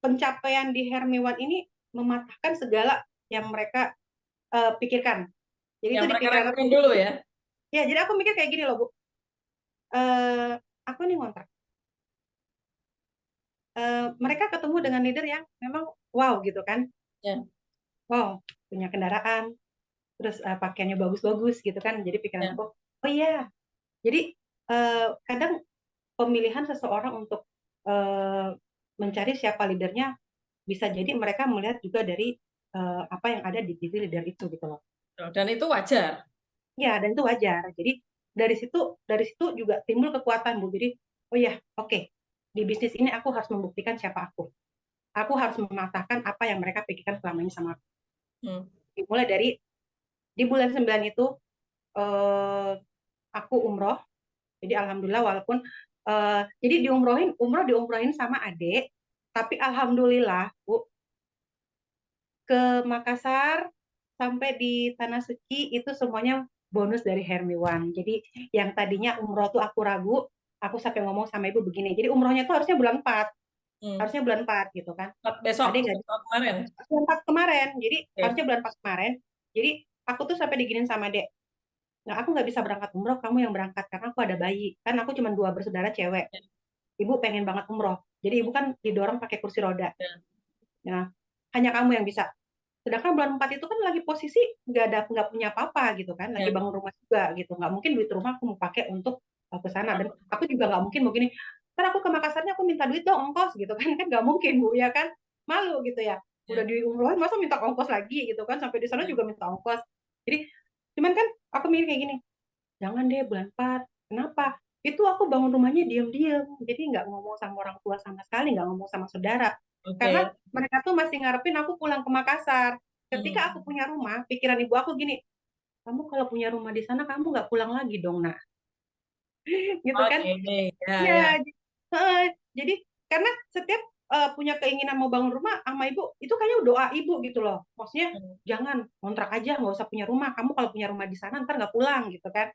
pencapaian di Hermiwan ini mematahkan segala yang mereka pikirkan. Jadi itu Yang di mereka pikiran aku. lakukan dulu ya. Ya, jadi aku mikir kayak gini loh Bu. Eh, aku nih ngontrak. Mereka ketemu dengan leader yang memang wow gitu kan. Ya, Wow, punya kendaraan, terus pakaiannya bagus-bagus gitu kan. Jadi pikiran ya. aku, oh iya. Jadi kadang pemilihan seseorang untuk eh, mencari siapa leadernya bisa jadi mereka melihat juga dari apa yang ada di diri leader itu gitu loh. Dan itu wajar. Ya, dan itu wajar. Jadi dari situ juga timbul kekuatan Bu. Jadi, oh ya, oke. Di bisnis ini aku harus membuktikan siapa aku. Aku harus mematahkan apa yang mereka pikirkan selama ini sama aku. Hmm. Mulai dari di bulan 9 itu eh, aku umroh. Jadi alhamdulillah walaupun jadi diumrohin sama adik, tapi alhamdulillah Bu ke Makassar sampai di Tanah Suci itu semuanya bonus dari Hermiwan. Jadi yang tadinya umroh tuh aku ragu, aku sampai ngomong sama ibu begini. Jadi umrohnya tuh harusnya bulan 4, Hmm. harusnya bulan 4 gitu kan. Besok, Ada nggak besok kemarin. bulan 4 kemarin. Jadi Oke. harusnya bulan 4 kemarin. Jadi aku tuh sampai diginin sama Dek. Nah, aku nggak bisa berangkat umroh, kamu yang berangkat karena aku ada bayi. Kan aku cuma 2 bersaudara cewek. Ibu pengen banget umroh. Jadi ibu kan didorong pakai kursi roda. Ya. Nah, hanya kamu yang bisa. Sedangkan bulan 4 itu kan lagi posisi nggak punya apa-apa gitu kan, lagi Ya. bangun rumah juga gitu. Nggak mungkin duit rumah aku mau pakai untuk ke sana, dan aku juga nggak mungkin mau gini, ntar aku ke Makassarnya aku minta duit dong ongkos gitu kan, kan nggak mungkin Bu ya kan, malu gitu ya. Udah Ya. diumrohin masa minta ongkos lagi gitu kan, sampai di sana Ya. juga minta ongkos. Jadi cuman kan aku mikir kayak gini, jangan deh bulan 4. Kenapa? Itu aku bangun rumahnya diam-diam. Jadi nggak ngomong sama orang tua sama sekali, nggak ngomong sama saudara. Karena Oke. mereka tuh masih ngarepin aku pulang ke Makassar. Ketika aku Hmm. punya rumah, pikiran ibu aku gini, kamu kalau punya rumah di sana, kamu nggak pulang lagi dong, nak. Gitu kan? Oke, ya, ya. Ya, jadi karena setiap punya keinginan mau bangun rumah sama ibu, itu kayaknya doa ibu gitu loh. Maksudnya, Hmm. jangan kontrak aja, nggak usah punya rumah. Kamu kalau punya rumah di sana, ntar nggak pulang gitu kan.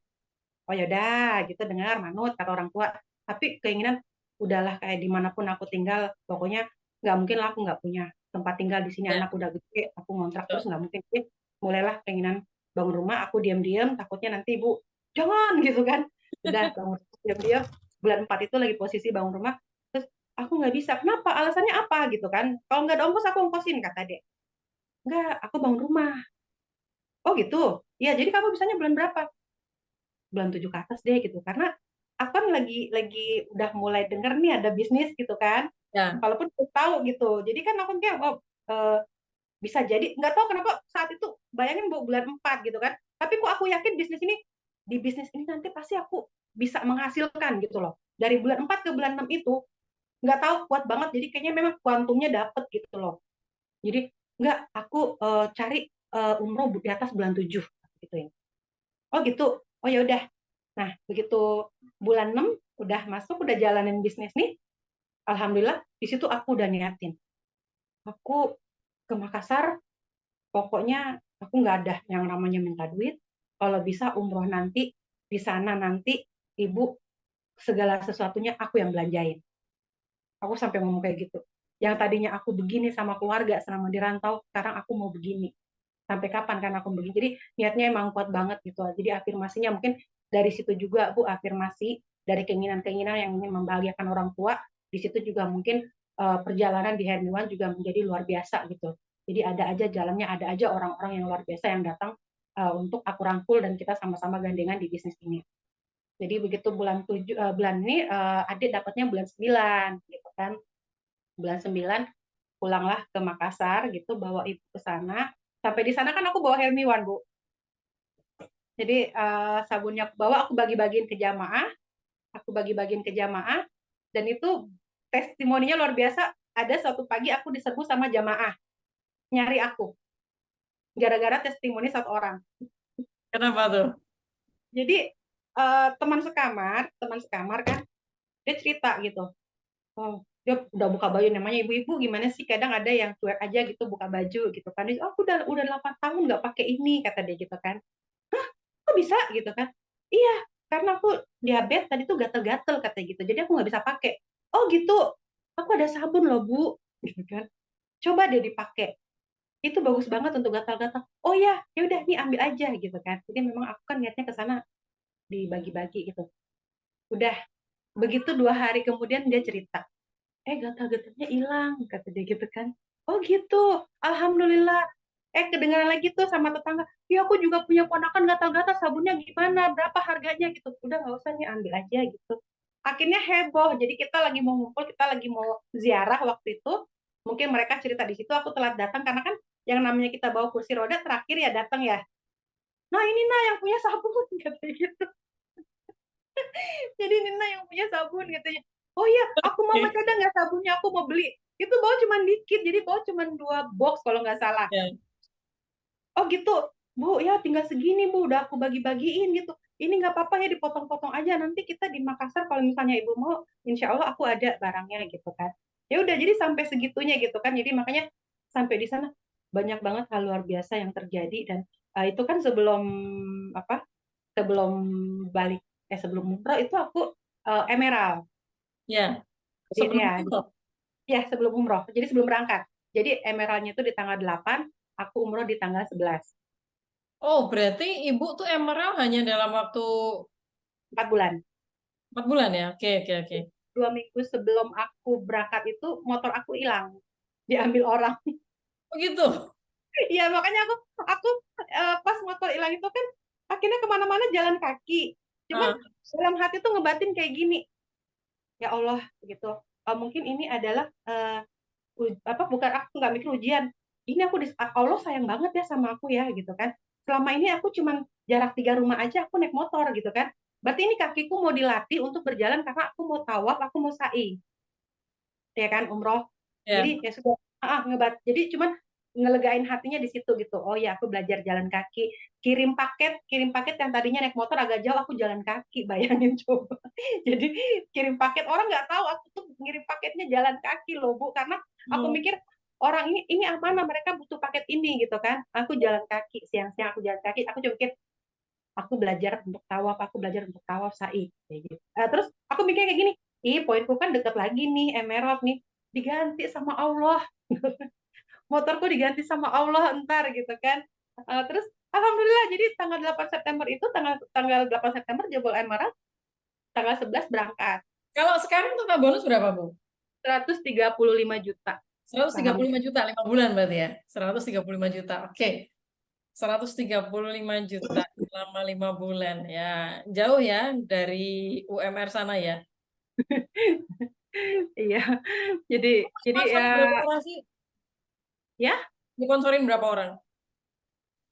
Oh yaudah gitu, dengar manut kata orang tua, tapi keinginan udahlah kayak dimanapun aku tinggal pokoknya nggak mungkin lah aku nggak punya tempat tinggal di sini, Ya, anak udah gede aku ngontrak terus betul. nggak mungkin. Jadi mulailah keinginan bangun rumah, aku diam-diam takutnya nanti ibu jangan gitu kan. Udah bangun diam-diam, bulan 4 itu lagi posisi bangun rumah, terus aku nggak bisa, kenapa, alasannya apa gitu kan, kalau nggak ada ongkos aku ongkosin kata dek. Nggak, aku bangun rumah. Oh gitu, ya jadi kamu bisanya bulan berapa? Bulan 7 ke atas deh gitu, karena aku kan lagi udah mulai denger nih ada bisnis gitu kan, Ya. walaupun belum tahu gitu. Jadi kan aku kayak oh, bisa jadi nggak tahu kenapa saat itu bayangin bulan 4 gitu kan, tapi kok aku yakin bisnis ini nanti pasti aku bisa menghasilkan gitu loh. Dari bulan 4 ke bulan 6 itu nggak tahu kuat banget, jadi kayaknya memang kuantumnya dapet gitu loh. Jadi nggak, aku cari umroh di atas bulan 7 gitu ya. Oh gitu. Oh ya udah. Nah, begitu bulan 6 udah masuk, udah jalanin bisnis nih. Alhamdulillah di situ aku udah niatin. Aku ke Makassar, pokoknya aku nggak ada yang namanya minta duit. Kalau bisa umroh nanti, di sana nanti ibu segala sesuatunya aku yang belanjain. Aku sampai ngomong kayak gitu. Yang tadinya aku begini sama keluarga selama di rantau, sekarang aku mau begini. Sampai kapan kan aku begini? Jadi niatnya emang kuat banget gitu. Jadi afirmasinya mungkin dari situ juga Bu, afirmasi dari keinginan-keinginan yang ingin membahagiakan orang tua. Di situ juga mungkin perjalanan di Hermiwan juga menjadi luar biasa gitu. Jadi ada aja jalannya, ada aja orang-orang yang luar biasa yang datang untuk aku rangkul dan kita sama-sama gandengan di bisnis ini. Jadi begitu bulan ini adik dapatnya bulan 9 gitu kan. Bulan 9 pulanglah ke Makassar gitu, bawa ibu ke sana. Sampai di sana kan aku bawa Helmiwan, Bu. Jadi sabunnya aku bawa, aku bagi-bagiin ke jamaah, dan itu testimoninya luar biasa. Ada suatu pagi aku diserbu sama jamaah nyari aku gara-gara testimoni satu orang. Kenapa tuh? Jadi teman sekamar kan, dia cerita gitu. Oh, dia udah buka baju, namanya ibu-ibu gimana sih, kadang ada yang cuek aja gitu buka baju gitu kan. Dia, oh, aku udah 8 tahun nggak pakai ini, kata dia gitu kan. Hah, kok bisa gitu kan? Iya, karena aku diabetes tadi tuh gatel-gatel katanya gitu, jadi aku nggak bisa pakai. Oh gitu, aku ada sabun loh Bu, gitu kan. Coba deh dipakai, itu bagus banget untuk gatal-gatal. Oh ya, ya udah nih ambil aja gitu kan. Jadi memang aku kan niatnya ke sana dibagi-bagi gitu. Udah, begitu 2 hari kemudian dia cerita, gatal-gatalnya hilang, kata dia gitu kan. Oh gitu, alhamdulillah. Kedengaran lagi tuh sama tetangga, ya aku juga punya ponakan gatal-gatal, sabunnya gimana, berapa harganya gitu. Udah nggak usah nih, ambil aja gitu. Akhirnya heboh, jadi kita lagi mau ngumpul, kita lagi mau ziarah waktu itu. Mungkin mereka cerita di situ, aku telat datang karena kan yang namanya kita bawa kursi roda terakhir ya datang ya. Nah ini nah yang punya sabun, katanya gitu. Jadi Nina yang punya sabun katanya. Oh iya, aku mau Oke. masih ada nggak sabunnya? Aku mau beli. Itu bawa cuma dikit, jadi bawa cuma 2 box kalau nggak salah. Ya. Oh gitu, Bu, ya tinggal segini Bu, udah aku bagi-bagiin gitu. Ini nggak apa-apa ya, dipotong-potong aja. Nanti kita di Makassar kalau misalnya Ibu mau, insya Allah aku ada barangnya gitu kan. Ya udah, jadi sampai segitunya gitu kan. Jadi makanya sampai di sana banyak banget hal luar biasa yang terjadi, dan itu kan sebelum apa? Sebelum balik, sebelum umroh itu aku Emerald. Ya. Jadi ini Sebelum ya, itu. ya sebelum umroh. Jadi sebelum berangkat. Jadi Emeraldnya itu di tanggal 8, aku umroh di tanggal 11. Oh, berarti ibu tuh emerald hanya dalam waktu 4 bulan. 4 bulan ya? Oke, oke, oke. 2 minggu sebelum aku berangkat itu motor aku hilang, diambil orang. Oh gitu. Iya makanya aku pas motor hilang itu kan akhirnya kemana-mana jalan kaki. Cuman Ah, dalam hati tuh ngebatin kayak gini, ya Allah gitu. Mungkin ini adalah apa, bukan, aku nggak mikir ujian. Ini aku Allah sayang banget ya sama aku ya gitu kan. Selama ini aku cuman jarak 3 rumah aja aku naik motor gitu kan. Berarti ini kakiku mau dilatih untuk berjalan karena aku mau tawaf, aku mau sa'i, ya kan, umroh. ya. Jadi ya sudah, jadi cuman ngelegain hatinya di situ gitu. Oh ya, aku belajar jalan kaki, kirim paket yang tadinya naik motor agak jauh, aku jalan kaki, bayangin coba. Jadi kirim paket, orang nggak tahu aku tuh ngirim paketnya jalan kaki loh Bu, karena aku Hmm. mikir orang ini amanah, mereka butuh paket ini gitu kan. Aku jalan kaki, siang-siang aku jalan kaki, aku cuma mikir aku belajar untuk tawaf sa'i kayak gitu. Terus aku mikir kayak gini, ih poinku kan deket lagi nih Emerald nih, diganti sama Allah. Motorku diganti sama Allah ntar gitu kan. Terus alhamdulillah, jadi tanggal 8 September itu, tanggal tanggal 8 September jebol Emerald, tanggal 11 berangkat. Kalau sekarang total bonus berapa, Bu? 135 juta Seratus tiga saham. puluh lima juta, 5 bulan berarti ya? 135 juta. Oke. 135 juta selama 5 bulan. Ya, jauh ya dari UMR sana ya. Iya. Jadi ya, Sponsorin berapa orang sih? ya Sponsorin berapa orang?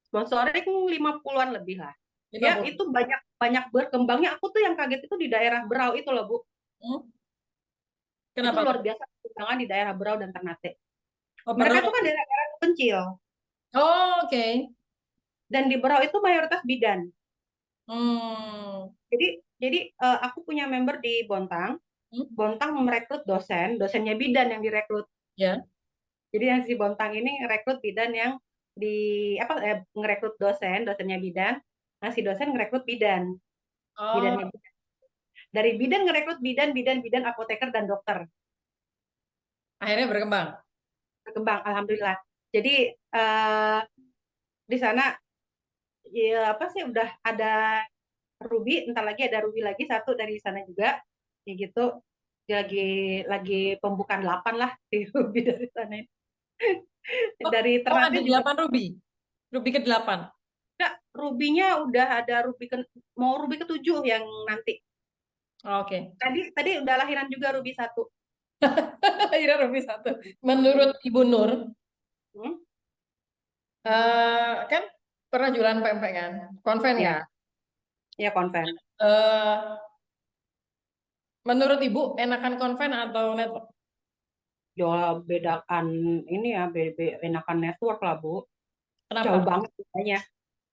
sponsoring 50-an lebih lah. lima Ya puluh itu banyak banyak berkembangnya. Aku tuh yang kaget itu di daerah Berau itu loh Bu. Hmm? Itu Kenapa luar tuh? biasa perkembangan di daerah Berau dan Ternate. Oh, Mereka itu Berau. kan daerah-daerah kecil. Oh, oke. Dan di Berau itu mayoritas bidan. Hmm. Jadi aku punya member di Bontang. Hmm. Bontang merekrut dosen, dosennya bidan yang direkrut. Ya. Jadi yang si Bontang ini ngerekrut bidan yang ngerekrut dosen, dosennya bidan. Nah, si dosen ngerekrut bidan, Oh, bidannya bidan. Dari bidan ngerekrut bidan, bidan, bidan, apoteker dan dokter. akhirnya berkembang. Berkembang, alhamdulillah. Jadi di sana ya apa sih udah ada Ruby, entar lagi ada Ruby lagi satu dari sana juga, kayak gitu. Dia lagi pembukaan 8 lah di Ruby dari sana. Oh, Dari oh Ternate ada juga 8 Ruby. Ruby ke-8. enggak, Ruby-nya udah ada mau Ruby ke-7 yang nanti. Oke. Tadi udah lahiran juga Ruby 1. Akhirnya Ruby 1. Menurut Ibu Nur, Hmm? kan pernah jualan pempek kan? Konven Ya, kan? ya konven. Eh, menurut Ibu enakan konven atau network? Jual bedakan ini ya, enakan network lah, Bu. Jauh Kenapa? banget kayaknya.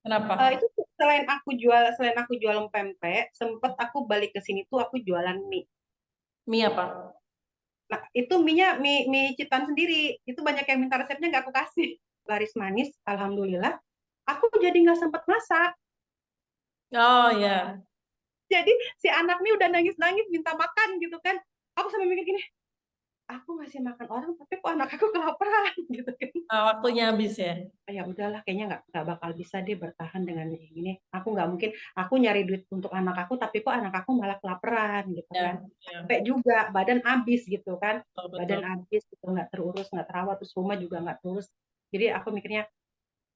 Kenapa? Itu selain aku jualan pempek, sempet aku balik ke sini tuh aku jualan mie. Mie apa? Nah, itu mie ciptaan sendiri. Itu banyak yang minta resepnya nggak aku kasih. Laris manis, alhamdulillah. Aku jadi nggak sempet masak. Oh ya. Jadi si anak nih udah nangis-nangis minta makan gitu kan. Aku sampai mikir gini, aku ngasih makan orang tapi kok anak aku kelaparan gitu kan. Waktunya habis ya. Ya udahlah, kayaknya nggak bakal bisa deh bertahan dengan ini. Aku nggak mungkin, aku nyari duit untuk anak aku tapi kok anak aku malah kelaparan gitu kan. Ya, ya. Capek juga, badan habis gitu kan. Betul, betul. Badan habis gitu, nggak terurus, nggak terawat, terus rumah juga nggak terurus. Jadi aku mikirnya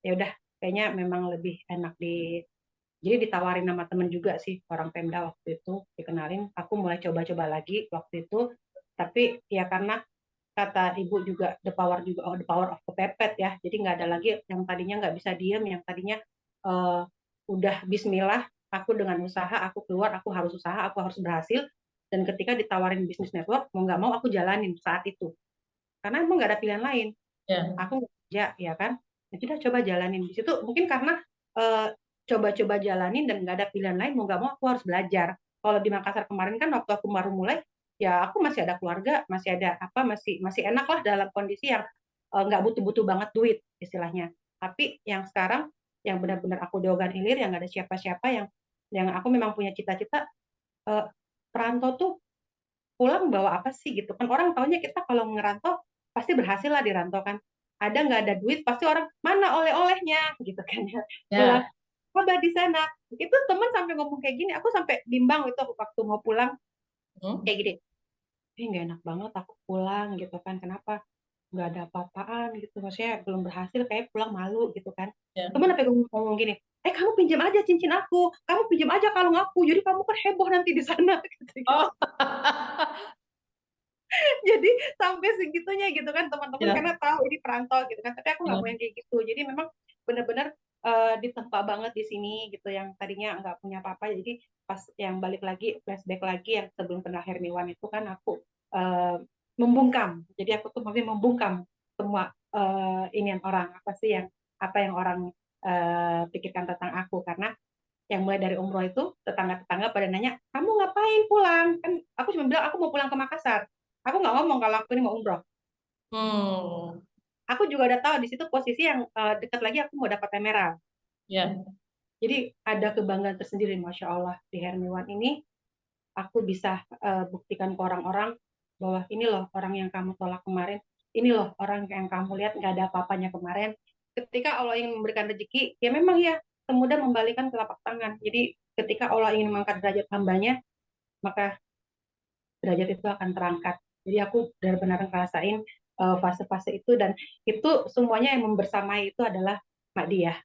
ya udah, kayaknya memang lebih enak jadi ditawarin sama temen juga sih, orang Pemda waktu itu dikenalin. Aku mulai coba-coba lagi waktu itu, tapi ya karena kata ibu juga the power of kepepet ya, jadi nggak ada lagi yang tadinya nggak bisa diem, yang tadinya uh, udah Bismillah, aku dengan usaha, aku keluar, aku harus usaha, aku harus berhasil. Dan ketika ditawarin bisnis network, mau nggak mau aku jalanin saat itu, karena emang nggak ada pilihan lain. Ya, Aku kerja ya kan, ya sudah coba jalanin di situ. Mungkin karena uh, coba-coba jalanin dan nggak ada pilihan lain, mau nggak mau aku harus belajar. Kalau di Makassar kemarin kan waktu aku baru mulai, ya aku masih ada keluarga, masih ada apa, masih masih enak lah dalam kondisi yang nggak butuh-butuh banget duit istilahnya. Tapi yang sekarang, yang benar-benar aku dogan ilir, yang nggak ada siapa-siapa, yang aku memang punya cita-cita, uh, perantau tuh pulang bawa apa sih gitu kan. Orang taunya kita kalau ngerantau pasti berhasil lah di rantau kan. Ada nggak ada duit pasti orang mana oleh-olehnya gitu kan ya. Pulang ya. apa di sana. Itu teman sampai ngomong kayak gini, aku sampai bimbang itu waktu mau pulang Hmm? kayak gini. Nggak enak banget aku pulang gitu kan. Kenapa? Nggak ada apa-apaan gitu. Maksudnya belum berhasil, kayak pulang malu gitu kan. Ya. Teman sampai ngomong gini, kamu pinjam aja cincin aku, kamu pinjam aja kalung aku, jadi kamu kan heboh nanti di sana. Gitu. Oh. Jadi sampai segitunya gitu kan teman-teman, Ya, karena tahu ini perantau gitu kan, tapi aku nggak mau ya. yang kayak gitu. Jadi memang benar-benar ditempa banget di sini gitu, yang tadinya nggak punya apa-apa. Jadi pas yang balik lagi, flashback lagi yang sebelum kenal Hermiwan itu kan aku membungkam. Jadi aku tuh masih membungkam semua ini yang orang apa sih, yang apa yang orang pikirkan tentang aku. Karena yang mulai dari umroh itu tetangga-tetangga pada nanya, kamu ngapain pulang? Kan aku cuma bilang aku mau pulang ke Makassar. Aku nggak ngomong kalau aku ini mau umroh. Hmm. Aku juga udah tahu di situ posisi yang dekat lagi aku mau dapat emerald. Ya, Jadi ada kebanggaan tersendiri, Masya Allah, di Hermiwan ini aku bisa buktikan ke orang-orang bahwa ini loh orang yang kamu tolak kemarin, ini loh orang yang kamu lihat nggak ada apa-apanya kemarin. Ketika Allah ingin memberikan rezeki, ya memang ya semudah membalikan telapak tangan. Jadi ketika Allah ingin mengangkat derajat hambanya, maka derajat itu akan terangkat. Jadi aku benar-benar ngerasain fase-fase itu, dan itu semuanya yang membersamai itu adalah Mak Dia.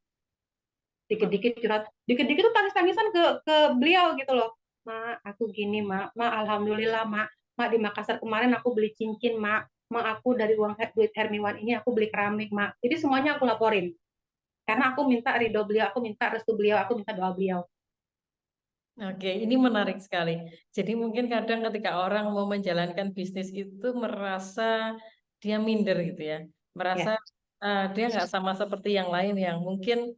Dikit-dikit curhat, dikit-dikit tuh tangis-tangisan ke beliau gitu loh. Mak, aku gini, Mak. Mak, alhamdulillah, Mak. Mak, di Makassar kemarin aku beli cincin, Mak. Mak, aku dari uang duit Hermiwan ini aku beli keramik, Mak. Jadi semuanya aku laporin. Karena aku minta ridho beliau, aku minta restu beliau, aku minta doa beliau. oke, ini menarik sekali. Jadi mungkin kadang ketika orang mau menjalankan bisnis itu merasa dia minder gitu ya. Merasa Ya, Dia nggak sama seperti yang lain yang mungkin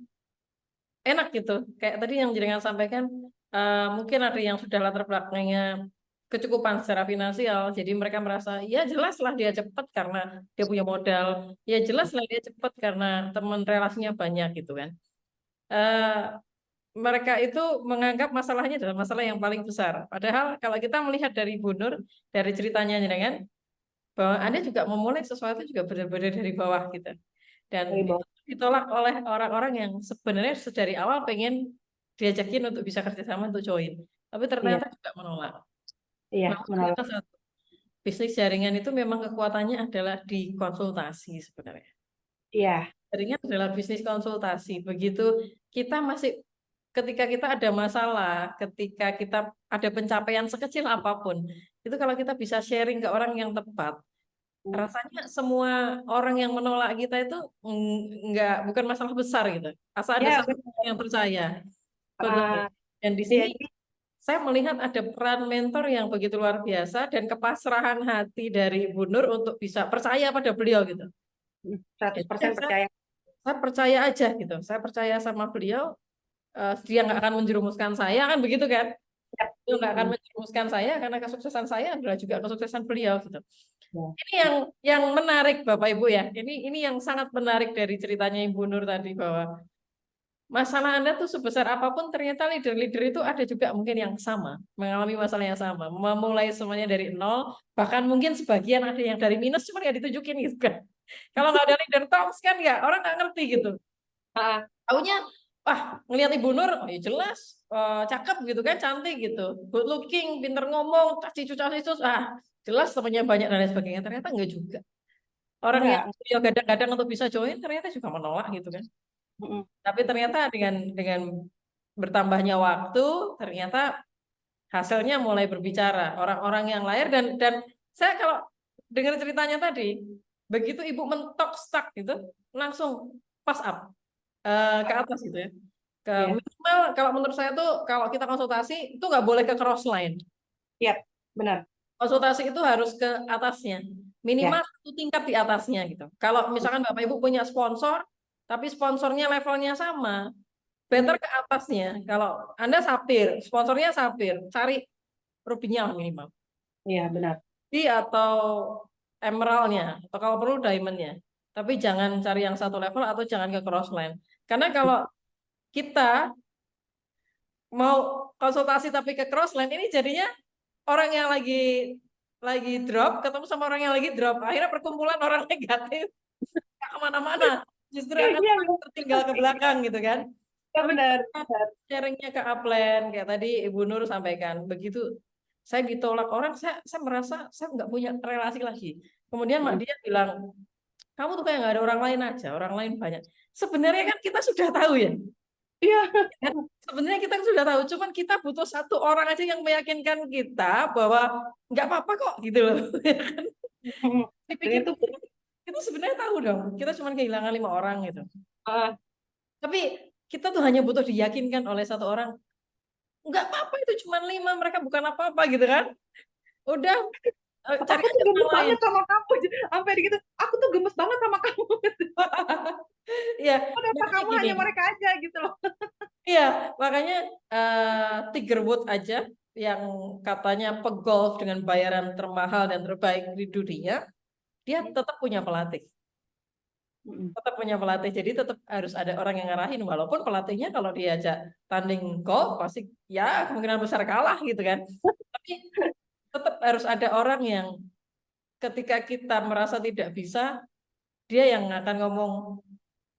enak gitu. Kayak tadi yang jenengan sampaikan, mungkin ada yang sudah latar belakangnya kecukupan secara finansial, jadi mereka merasa ya jelas lah dia cepat karena dia punya modal, ya jelas lah dia cepat karena teman relasinya banyak gitu kan. Eh, Mereka itu menganggap masalahnya adalah masalah yang paling besar. Padahal kalau kita melihat dari Bu Nur, dari ceritanya jenengan, bahwa Anda juga memulai sesuatu juga benar-benar dari bawah gitu. Dan Dari itu bawah. ditolak oleh orang-orang yang sebenarnya dari awal pengen diajakin untuk bisa kerjasama untuk join. Tapi Iya, ternyata juga menolak. iya, Bahwa menolak. ternyata satu, bisnis jaringan itu memang kekuatannya adalah di konsultasi sebenarnya. Iya, Jaringan adalah bisnis konsultasi. Begitu kita masih, ketika kita ada masalah, ketika kita ada pencapaian sekecil apapun, itu kalau kita bisa sharing ke orang yang tepat, rasanya semua orang yang menolak kita itu nggak, bukan masalah besar gitu. Asal ada iya, satu benar. yang percaya. Betul. Ah, Dan di iya, sini saya melihat ada peran mentor yang begitu luar biasa dan kepasrahan hati dari Bu Nur untuk bisa percaya pada beliau gitu. Jadi ya 100% percaya. saya percaya aja gitu. Saya percaya sama beliau, dia nggak akan menjerumuskan saya kan begitu kan. Iya. Dia nggak akan Hmm. menjerumuskan saya karena kesuksesan saya adalah juga kesuksesan beliau gitu. Ya. Ini yang menarik Bapak Ibu ya. Ini yang sangat menarik dari ceritanya Ibu Nur tadi, bahwa masalah Anda tuh sebesar apapun ternyata leader-leader itu ada juga mungkin yang sama, mengalami masalah yang sama, memulai semuanya dari nol, bahkan mungkin sebagian ada yang dari minus cuma nggak ditunjukin gitu kan. Kalau nggak ada leader talks kan ya orang nggak ngerti gitu. Ah, Taunya, wah ngelihat Ibu Nur, oh ya jelas, cakep gitu kan, cantik gitu, good looking, pinter ngomong, cacicu, jelas temannya banyak dan lain sebagainya. Ternyata enggak juga. Orang yang enggak. ya kadang-kadang untuk bisa join ternyata juga menolak gitu kan. Mm-mm. Tapi ternyata dengan bertambahnya waktu, ternyata hasilnya mulai berbicara. Orang-orang yang lahir dan saya kalau dengar ceritanya tadi, begitu Ibu mentok stuck gitu, langsung pas up, ke atas gitu ya. Ke Iya, minimal kalau menurut saya tuh kalau kita konsultasi itu nggak boleh ke cross line. iya, benar. Konsultasi itu harus ke atasnya. Minimal Ya. satu tingkat di atasnya gitu. Kalau misalkan Bapak Ibu punya sponsor, tapi sponsornya levelnya sama, better Hmm. ke atasnya. Kalau Anda sapir, sponsornya sapir, cari rubinya lah minimal. Iya, benar. Di atau emeraldnya, atau kalau perlu diamondnya. Tapi jangan cari yang satu level atau jangan ke crossline. Karena kalau kita mau konsultasi tapi ke crossline, ini jadinya orang yang lagi drop ketemu sama orang yang lagi drop. Akhirnya perkumpulan orang negatif nggak kemana-mana. Justru Iya, akan iya, tertinggal ke belakang gitu kan. iya, Tapi benar. kita Benar. sharingnya ke upline kayak tadi Ibu Nur sampaikan, begitu saya ditolak orang, saya merasa saya nggak punya relasi lagi. Kemudian mak Mm. dia bilang, kamu tuh kayak nggak ada orang lain aja, orang lain banyak. Sebenarnya kan kita sudah tahu ya, Iya. kan? Sebenarnya kita sudah tahu, cuman kita butuh satu orang aja yang meyakinkan kita bahwa nggak apa-apa kok gitu loh. Ya kan? Mm. Dan Dipikir itu kita sebenarnya tahu dong, kita cuma kehilangan 5 orang gitu. ah, Tapi kita tuh hanya butuh diyakinkan oleh satu orang, nggak apa-apa itu cuma 5, mereka bukan apa-apa gitu kan. Udah, cari aku tuh aja orang gemes lain. banget sama kamu. Sampai gitu. Aku tuh gemes banget sama kamu. Iya, Kenapa makanya kamu gini. hanya mereka aja gitu loh. Iya, makanya Tiger Woods aja yang katanya pegolf dengan bayaran termahal dan terbaik di dunia, dia tetap punya pelatih. Mm. Tetap punya pelatih. Jadi tetap harus ada orang yang ngarahin. Walaupun pelatihnya kalau diajak tanding golf pasti ya kemungkinan besar kalah gitu kan. Tapi tetap harus ada orang yang ketika kita merasa tidak bisa, dia yang akan ngomong,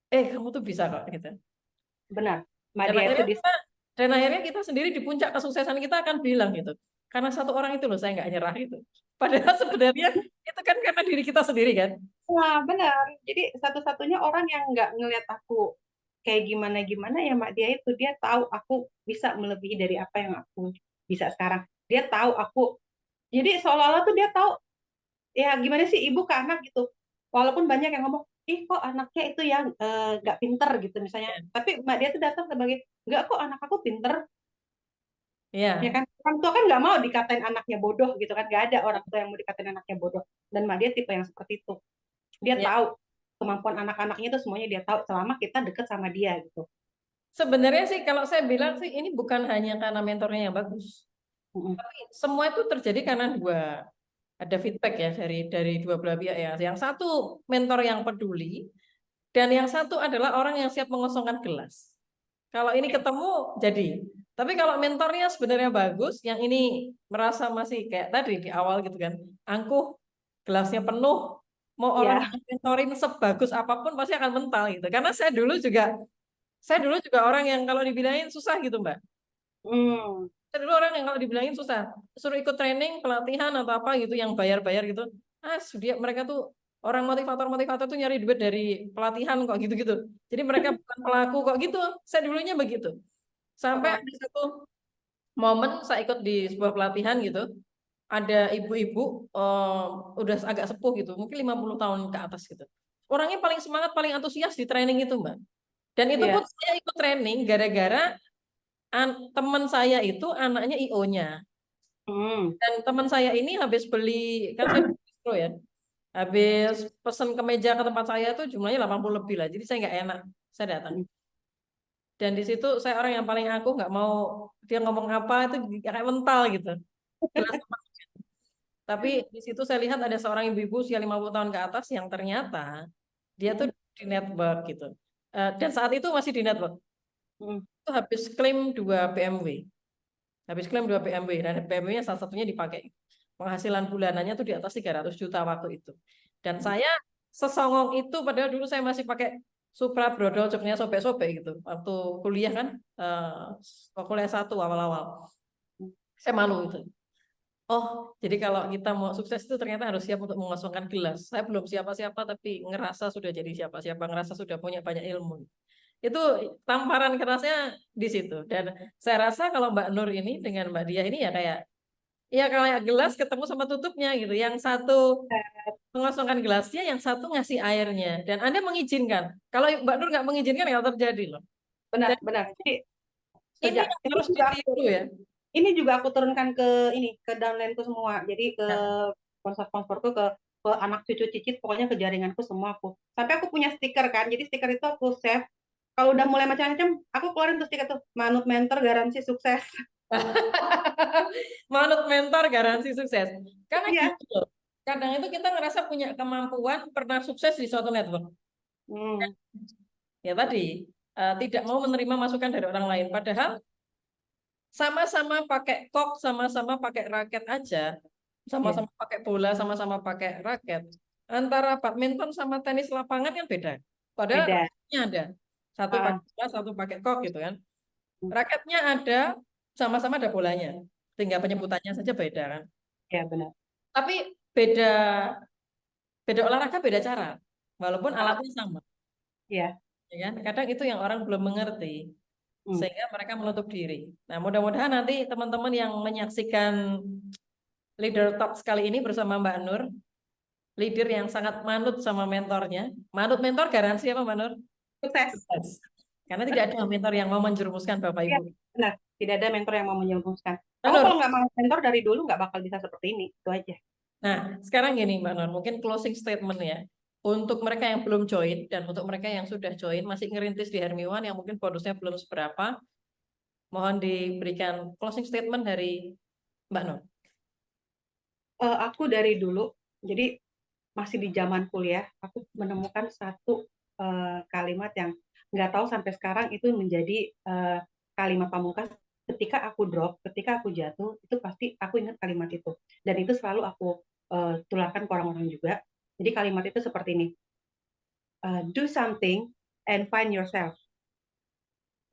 kamu tuh bisa kok gitu. Benar. Mbak Dan dia itu akhirnya di kita, dan akhirnya kita sendiri di puncak kesuksesan kita akan bilang gitu. Karena satu orang itu loh saya nggak nyerah itu. Padahal sebenarnya itu kan karena diri kita sendiri kan. Wah, benar. Jadi satu-satunya orang yang nggak ngelihat aku kayak gimana-gimana ya Mbak dia itu. Dia tahu aku bisa melebihi dari apa yang aku bisa sekarang. Dia tahu aku. Jadi seolah-olah tuh dia tahu ya gimana sih ibu ke anak gitu. Walaupun banyak yang ngomong, ih kok anaknya itu yang nggak pinter gitu misalnya. Ya. Tapi Mbak dia tuh datang sebagai, nggak kok anak aku pinter. Ya Iya. kan orang tua kan nggak mau dikatain anaknya bodoh gitu kan, nggak ada orang tua yang mau dikatain anaknya bodoh, dan Mbak dia tipe yang seperti itu. Dia Ya. tahu kemampuan anak-anaknya itu semuanya dia tahu selama kita deket sama dia gitu. Sebenarnya sih kalau saya bilang sih ini bukan hanya karena mentornya yang bagus. Mm-mm. Tapi semua itu terjadi karena ada feedback ya dari dua belah pihak ya. Yang satu mentor yang peduli dan yang satu adalah orang yang siap mengosongkan gelas. Kalau ini ketemu jadi. Tapi kalau mentornya sebenarnya bagus, yang ini merasa masih kayak tadi di awal gitu kan, angkuh, gelasnya penuh, mau orang Iya. yang mentorin sebagus apapun pasti akan mental gitu. Karena saya dulu juga orang yang kalau dibilangin susah gitu Mbak. Hmm. Saya dulu orang yang kalau dibilangin susah, suruh ikut training, pelatihan atau apa gitu yang bayar-bayar gitu. Mereka tuh orang motivator-motivator tuh nyari duit dari pelatihan kok gitu-gitu. Jadi mereka bukan pelaku kok gitu. Saya dulunya begitu. Sampai Oh, ada satu momen saya ikut di sebuah pelatihan gitu. Ada ibu-ibu udah agak sepuh gitu, mungkin 50 tahun ke atas gitu. Orangnya paling semangat, paling antusias di training itu, Mbak. Dan itu pun iya. saya ikut training gara-gara teman saya itu anaknya IO-nya. Hmm. Dan teman saya ini habis beli, kan saya distro ya, habis pesen kemeja ke tempat saya tuh jumlahnya 80 lebih lah. Jadi saya nggak enak, saya datang. Dan di situ saya orang yang paling aku nggak mau dia ngomong apa itu kayak mental gitu. Jelas. Tapi di situ saya lihat ada seorang ibu-ibu usia 50 tahun ke atas yang ternyata dia tuh Hmm. di network gitu. Dan saat itu masih di network. Hmm. Itu habis klaim 2 BMW. Habis klaim 2 BMW dan BMW-nya salah satunya dipakai. Penghasilan bulanannya tuh di atas 300 juta waktu itu. Dan saya sesongong itu padahal dulu saya masih pakai Supra brodol joknya sobek-sobek gitu. Waktu kuliah kan kuliah satu awal-awal. Saya malu itu. Oh, jadi kalau kita mau sukses itu ternyata harus siap untuk mengosongkan gelas. Saya belum siapa-siapa tapi ngerasa sudah jadi siapa-siapa, ngerasa sudah punya banyak ilmu. Itu tamparan kerasnya di situ. Dan saya rasa kalau Mbak Nur ini dengan Mbak Dia ini ya kayak gelas ketemu sama tutupnya gitu. Yang satu mengosongkan gelasnya, yang satu ngasih airnya. Dan Anda mengizinkan. Kalau Mbak Nur nggak mengizinkan nggak terjadi loh. Dan Benar-benar. Jadi ini sejak yang harus ditiru ya. ini juga aku turunkan ke downline semua. Jadi ke Nah, sponsor-sponsorku, ke anak cucu cicit, pokoknya ke jaringanku semua aku. Sampai aku punya stiker kan. Jadi stiker itu aku save. Kalau udah mulai macam-macam, aku keluarin tuh stiker tuh, manut mentor garansi sukses. manut mentor garansi sukses. Karena Iya. gitu loh. Kadang itu kita ngerasa punya kemampuan pernah sukses di suatu network. Hmm. Ya tadi tidak mau menerima masukan dari orang lain. Padahal sama-sama pakai kok, sama-sama pakai raket aja, Iya. sama-sama pakai bola, sama-sama pakai raket. Antara badminton sama tenis lapangan kan beda. Padahal Beda. raketnya ada. Satu Ah, pakai bola, satu pakai kok gitu kan. hmm. Raketnya ada, sama-sama ada bolanya. Tinggal penyebutannya saja beda kan. Ya benar. Tapi beda beda olahraga, beda cara. Walaupun Ah, alatnya sama, iya. ya kan? Kadang itu yang orang belum mengerti, Hmm. sehingga mereka menutup diri. Nah, mudah-mudahan nanti teman-teman yang menyaksikan Leader Talks kali ini bersama Mbak Nur, leader yang sangat manut sama mentornya. Manut mentor garansi apa Mbak Nur? Sukses. Sukses. Karena tidak ada mentor yang mau menjerumuskan Bapak Iya, Ibu. benar. Tidak ada mentor yang mau menjerumuskan. Mbak Aku Nur, kalau nggak mau mentor dari dulu nggak bakal bisa seperti ini. Itu aja. nah sekarang gini Mbak Nur, mungkin closing statement ya. Untuk mereka yang belum join dan untuk mereka yang sudah join, masih ngerintis di Hermiwan yang mungkin bonusnya belum seberapa, mohon diberikan closing statement dari Mbak Nur. Aku dari dulu, jadi masih di zaman kuliah, aku menemukan satu kalimat yang nggak tahu sampai sekarang itu menjadi kalimat pamungkas. Ketika aku drop, ketika aku jatuh, itu pasti aku ingat kalimat itu. Dan itu selalu aku tularkan ke orang-orang juga. Jadi kalimat itu seperti ini, do something and find yourself.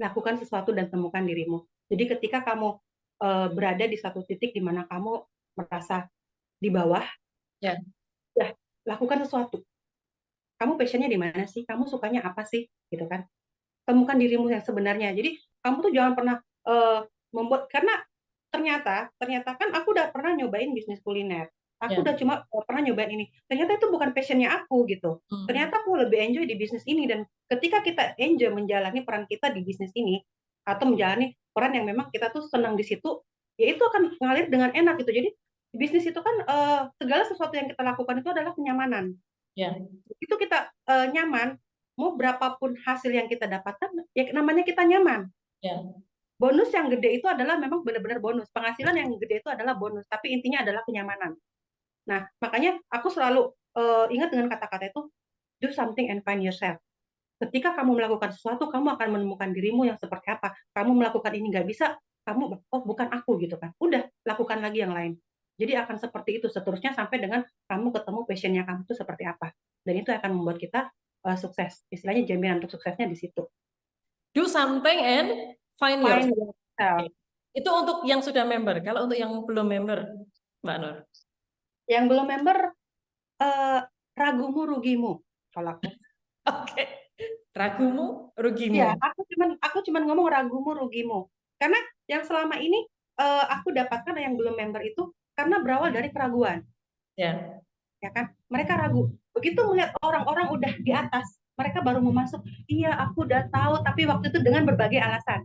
Lakukan sesuatu dan temukan dirimu. Jadi ketika kamu berada di satu titik di mana kamu merasa di bawah, Ya, ya lakukan sesuatu. Kamu passionnya di mana sih? Kamu sukanya apa sih? Gitu kan? Temukan dirimu yang sebenarnya. Jadi kamu tuh jangan pernah membuat, karena ternyata kan aku udah pernah nyobain bisnis kuliner. Aku ya. udah cuma pernah nyobain ini. Ternyata itu bukan passionnya aku gitu. Hmm. Ternyata aku lebih enjoy di bisnis ini, dan ketika kita enjoy menjalani peran kita di bisnis ini atau menjalani peran yang memang kita tuh senang di situ, ya itu akan ngalir dengan enak gitu. Jadi bisnis itu kan segala sesuatu yang kita lakukan itu adalah kenyamanan. Ya, Itu kita nyaman, mau berapapun hasil yang kita dapatkan, ya namanya kita nyaman. ya, Bonus yang gede itu adalah memang benar-benar bonus. Penghasilan yang gede itu adalah bonus, tapi intinya adalah kenyamanan. Nah, makanya aku selalu ingat dengan kata-kata itu, do something and find yourself. Ketika kamu melakukan sesuatu, kamu akan menemukan dirimu yang seperti apa. Kamu melakukan ini nggak bisa, kamu, oh bukan aku gitu kan. Udah, lakukan lagi yang lain. Jadi akan seperti itu seterusnya sampai dengan kamu ketemu passionnya kamu itu seperti apa. Dan itu akan membuat kita sukses. Istilahnya jaminan untuk suksesnya di situ. do something and find Find yourself. yourself. Oke. Itu untuk yang sudah member. Kalau untuk yang belum member, Mbak Nur. Yang belum member, eh, ragumu rugimu. Kalau aku. Oke. Ragumu, rugimu. Ya, aku cuman ngomong ragumu rugimu. Karena yang selama ini aku dapatkan yang belum member itu karena berawal dari keraguan, Ya. ya kan? Mereka ragu. Begitu melihat orang-orang udah di atas, mereka baru mau masuk. Iya, aku udah tahu, tapi waktu itu dengan berbagai alasan,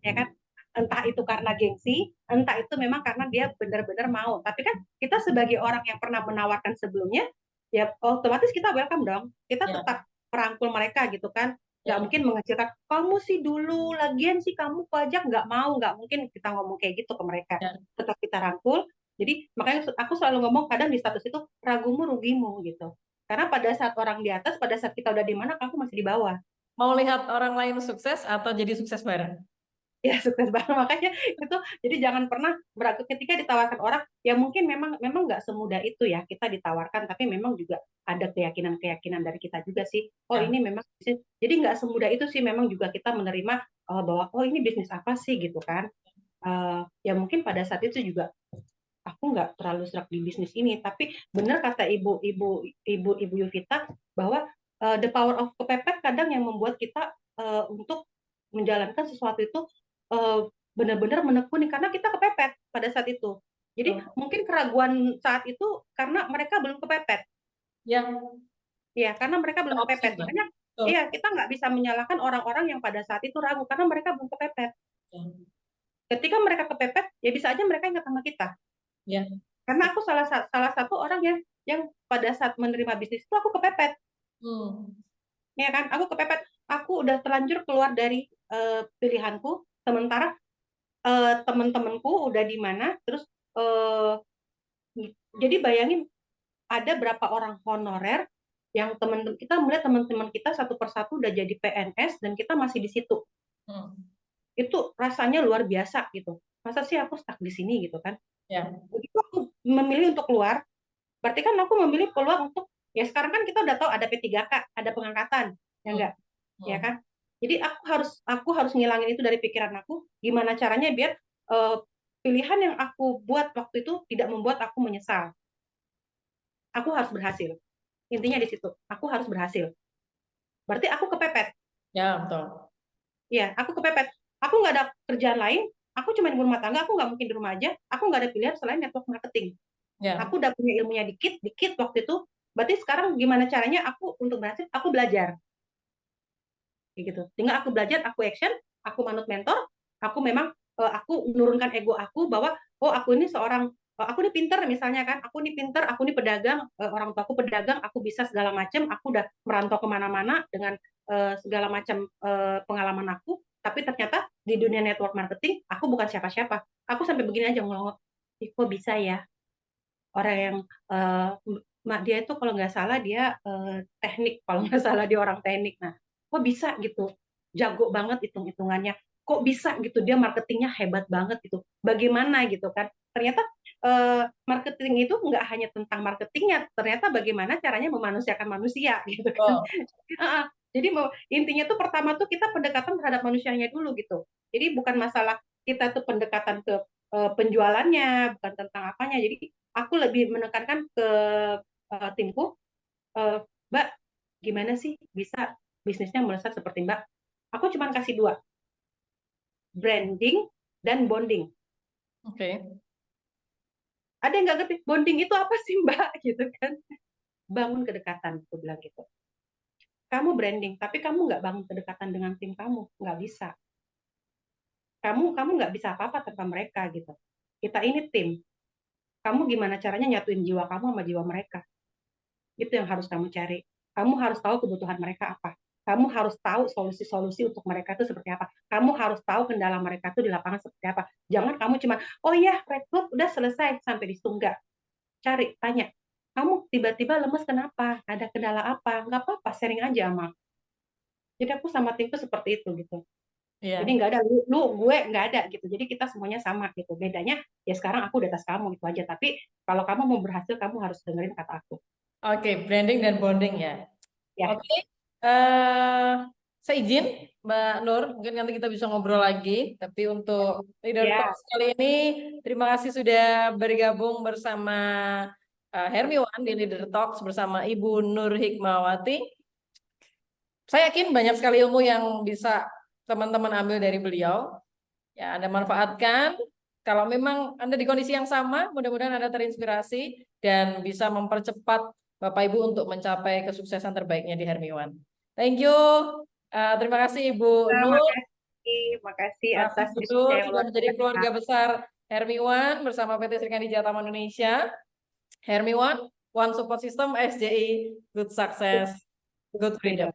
ya kan? Entah itu karena gengsi, entah itu memang karena dia benar-benar mau. Tapi kan kita sebagai orang yang pernah menawarkan sebelumnya, ya otomatis kita welcome dong. Kita Ya. tetap merangkul mereka gitu kan. Nggak Ya. mungkin mengecilkan, kamu sih dulu, lagian sih kamu pajak nggak mau, nggak mungkin kita ngomong kayak gitu ke mereka. Ya. Tetap kita rangkul. Jadi makanya aku selalu ngomong kadang di status itu ragumu rugimu gitu. Karena pada saat orang di atas, pada saat kita udah di mana, aku masih di bawah. Mau lihat orang lain sukses atau jadi sukses bareng? Ya sukses banget makanya itu, jadi jangan pernah beragu ketika ditawarkan orang, ya mungkin memang memang nggak semudah itu ya kita ditawarkan, tapi memang juga ada keyakinan-keyakinan dari kita juga sih, oh Ya. ini memang bisnis, jadi nggak semudah itu sih memang juga kita menerima bahwa oh ini bisnis apa sih gitu kan. Ya mungkin pada saat itu juga aku nggak terlalu serak di bisnis ini, tapi benar kata ibu Yuvita bahwa the power of kepepet kadang yang membuat kita untuk menjalankan sesuatu itu benar-benar menekuni karena kita kepepet pada saat itu. Jadi Tuh. mungkin keraguan saat itu karena mereka belum kepepet, Ya, ya karena mereka ada belum opsi, kepepet. Mbak. Makanya Tuh. ya kita nggak bisa menyalahkan orang-orang yang pada saat itu ragu karena mereka belum kepepet. Ya. Ketika mereka kepepet, ya bisa aja mereka ingat sama kita. Ya. Karena aku salah satu orang yang pada saat menerima bisnis itu aku kepepet, Hmm. ya kan? Aku kepepet, aku udah terlanjur keluar dari pilihanku, sementara teman-temanku udah di mana, terus uh, jadi bayangin ada berapa orang honorer yang teman kita melihat teman-teman kita satu persatu udah jadi PNS dan kita masih di situ. Hmm. Itu rasanya luar biasa gitu. Masa sih aku stuck di sini gitu kan? Ya. Begitu aku memilih untuk keluar, berarti kan aku memilih peluang untuk, ya sekarang kan kita udah tahu ada P3K, ada pengangkatan, ya Hmm. enggak? Ya Hmm. kan? Jadi aku harus ngilangin itu dari pikiran aku, gimana caranya biar uh, pilihan yang aku buat waktu itu tidak membuat aku menyesal. Aku harus berhasil. Intinya di situ, aku harus berhasil. Berarti aku kepepet. Ya, betul. Ya, aku kepepet. Aku nggak ada kerjaan lain, aku cuma di rumah tangga, aku nggak mungkin di rumah aja, aku nggak ada pilihan selain network marketing. Ya. Aku udah punya ilmunya dikit dikit waktu itu, berarti sekarang gimana caranya aku untuk berhasil, aku belajar kayak gitu, tinggal aku belajar, aku action, aku manut mentor, aku memang aku menurunkan ego aku bahwa oh aku ini seorang aku ini pinter misalnya kan, aku ini pinter, aku ini pedagang, orang tua aku pedagang, aku bisa segala macam, aku udah merantau kemana-mana dengan segala macam pengalaman aku, tapi ternyata di dunia network marketing aku bukan siapa-siapa, aku sampai begini aja ngomong, kok bisa ya orang yang uh, dia itu kalau nggak salah dia teknik, kalau nggak salah dia orang teknik. Nah, kok bisa gitu, jago banget hitung-hitungannya, kok bisa gitu dia marketingnya hebat banget gitu, bagaimana gitu kan, ternyata marketing itu nggak hanya tentang marketingnya, ternyata bagaimana caranya memanusiakan manusia gitu kan. Betul. Jadi intinya tuh pertama tuh kita pendekatan terhadap manusianya dulu gitu, jadi bukan masalah kita tuh pendekatan ke penjualannya, bukan tentang apanya. Jadi aku lebih menekankan ke timku, Mbak, gimana sih bisa bisnisnya melesat seperti Mbak? Aku cuma kasih dua, branding dan bonding. Oke. Ada yang nggak ngerti, bonding itu apa sih Mbak? Gitu kan. Bangun kedekatan, aku bilang gitu. Kamu branding, tapi kamu nggak bangun kedekatan dengan tim kamu, nggak bisa. Kamu nggak bisa apa-apa tanpa mereka gitu. Kita ini tim. Kamu gimana caranya nyatuin jiwa kamu sama jiwa mereka? Itu yang harus kamu cari. Kamu harus tahu kebutuhan mereka apa. Kamu harus tahu solusi-solusi untuk mereka itu seperti apa. Kamu harus tahu kendala mereka itu di lapangan seperti apa. Jangan kamu cuma, oh iya, rekrut udah selesai sampai di situ. Enggak. Cari, tanya. Kamu tiba-tiba lemes kenapa? Ada kendala apa? Nggak apa-apa, sharing aja sama. Jadi aku sama timku seperti itu gitu. Jadi Iya. nggak ada lu gue nggak ada gitu. Jadi kita semuanya sama gitu. Bedanya ya sekarang aku di atas kamu itu aja. Tapi kalau kamu mau berhasil kamu harus dengerin kata aku. Oke, branding dan bonding ya. Ya, Oke, saya izin Mbak Nur, mungkin nanti kita bisa ngobrol lagi. Tapi untuk Leader ya. Talks kali ini, terima kasih sudah bergabung bersama Hermiwan di Leader Talks bersama Ibu Nur Hikmawati. Saya yakin banyak sekali ilmu yang bisa teman-teman ambil dari beliau. Ya, Anda manfaatkan. Kalau memang Anda di kondisi yang sama, mudah-mudahan Anda terinspirasi dan bisa mempercepat Bapak Ibu untuk mencapai kesuksesan terbaiknya di Hermiwan. Thank you. Terima kasih Ibu Terima Nur. kasih, makasih Terima kasih atas diskusi betul yang sudah luar menjadi biasa. keluarga besar Hermiwan bersama PT Srikandi Jatama Indonesia. Hermiwan, One Support System, SJI, Good Success, Good Freedom.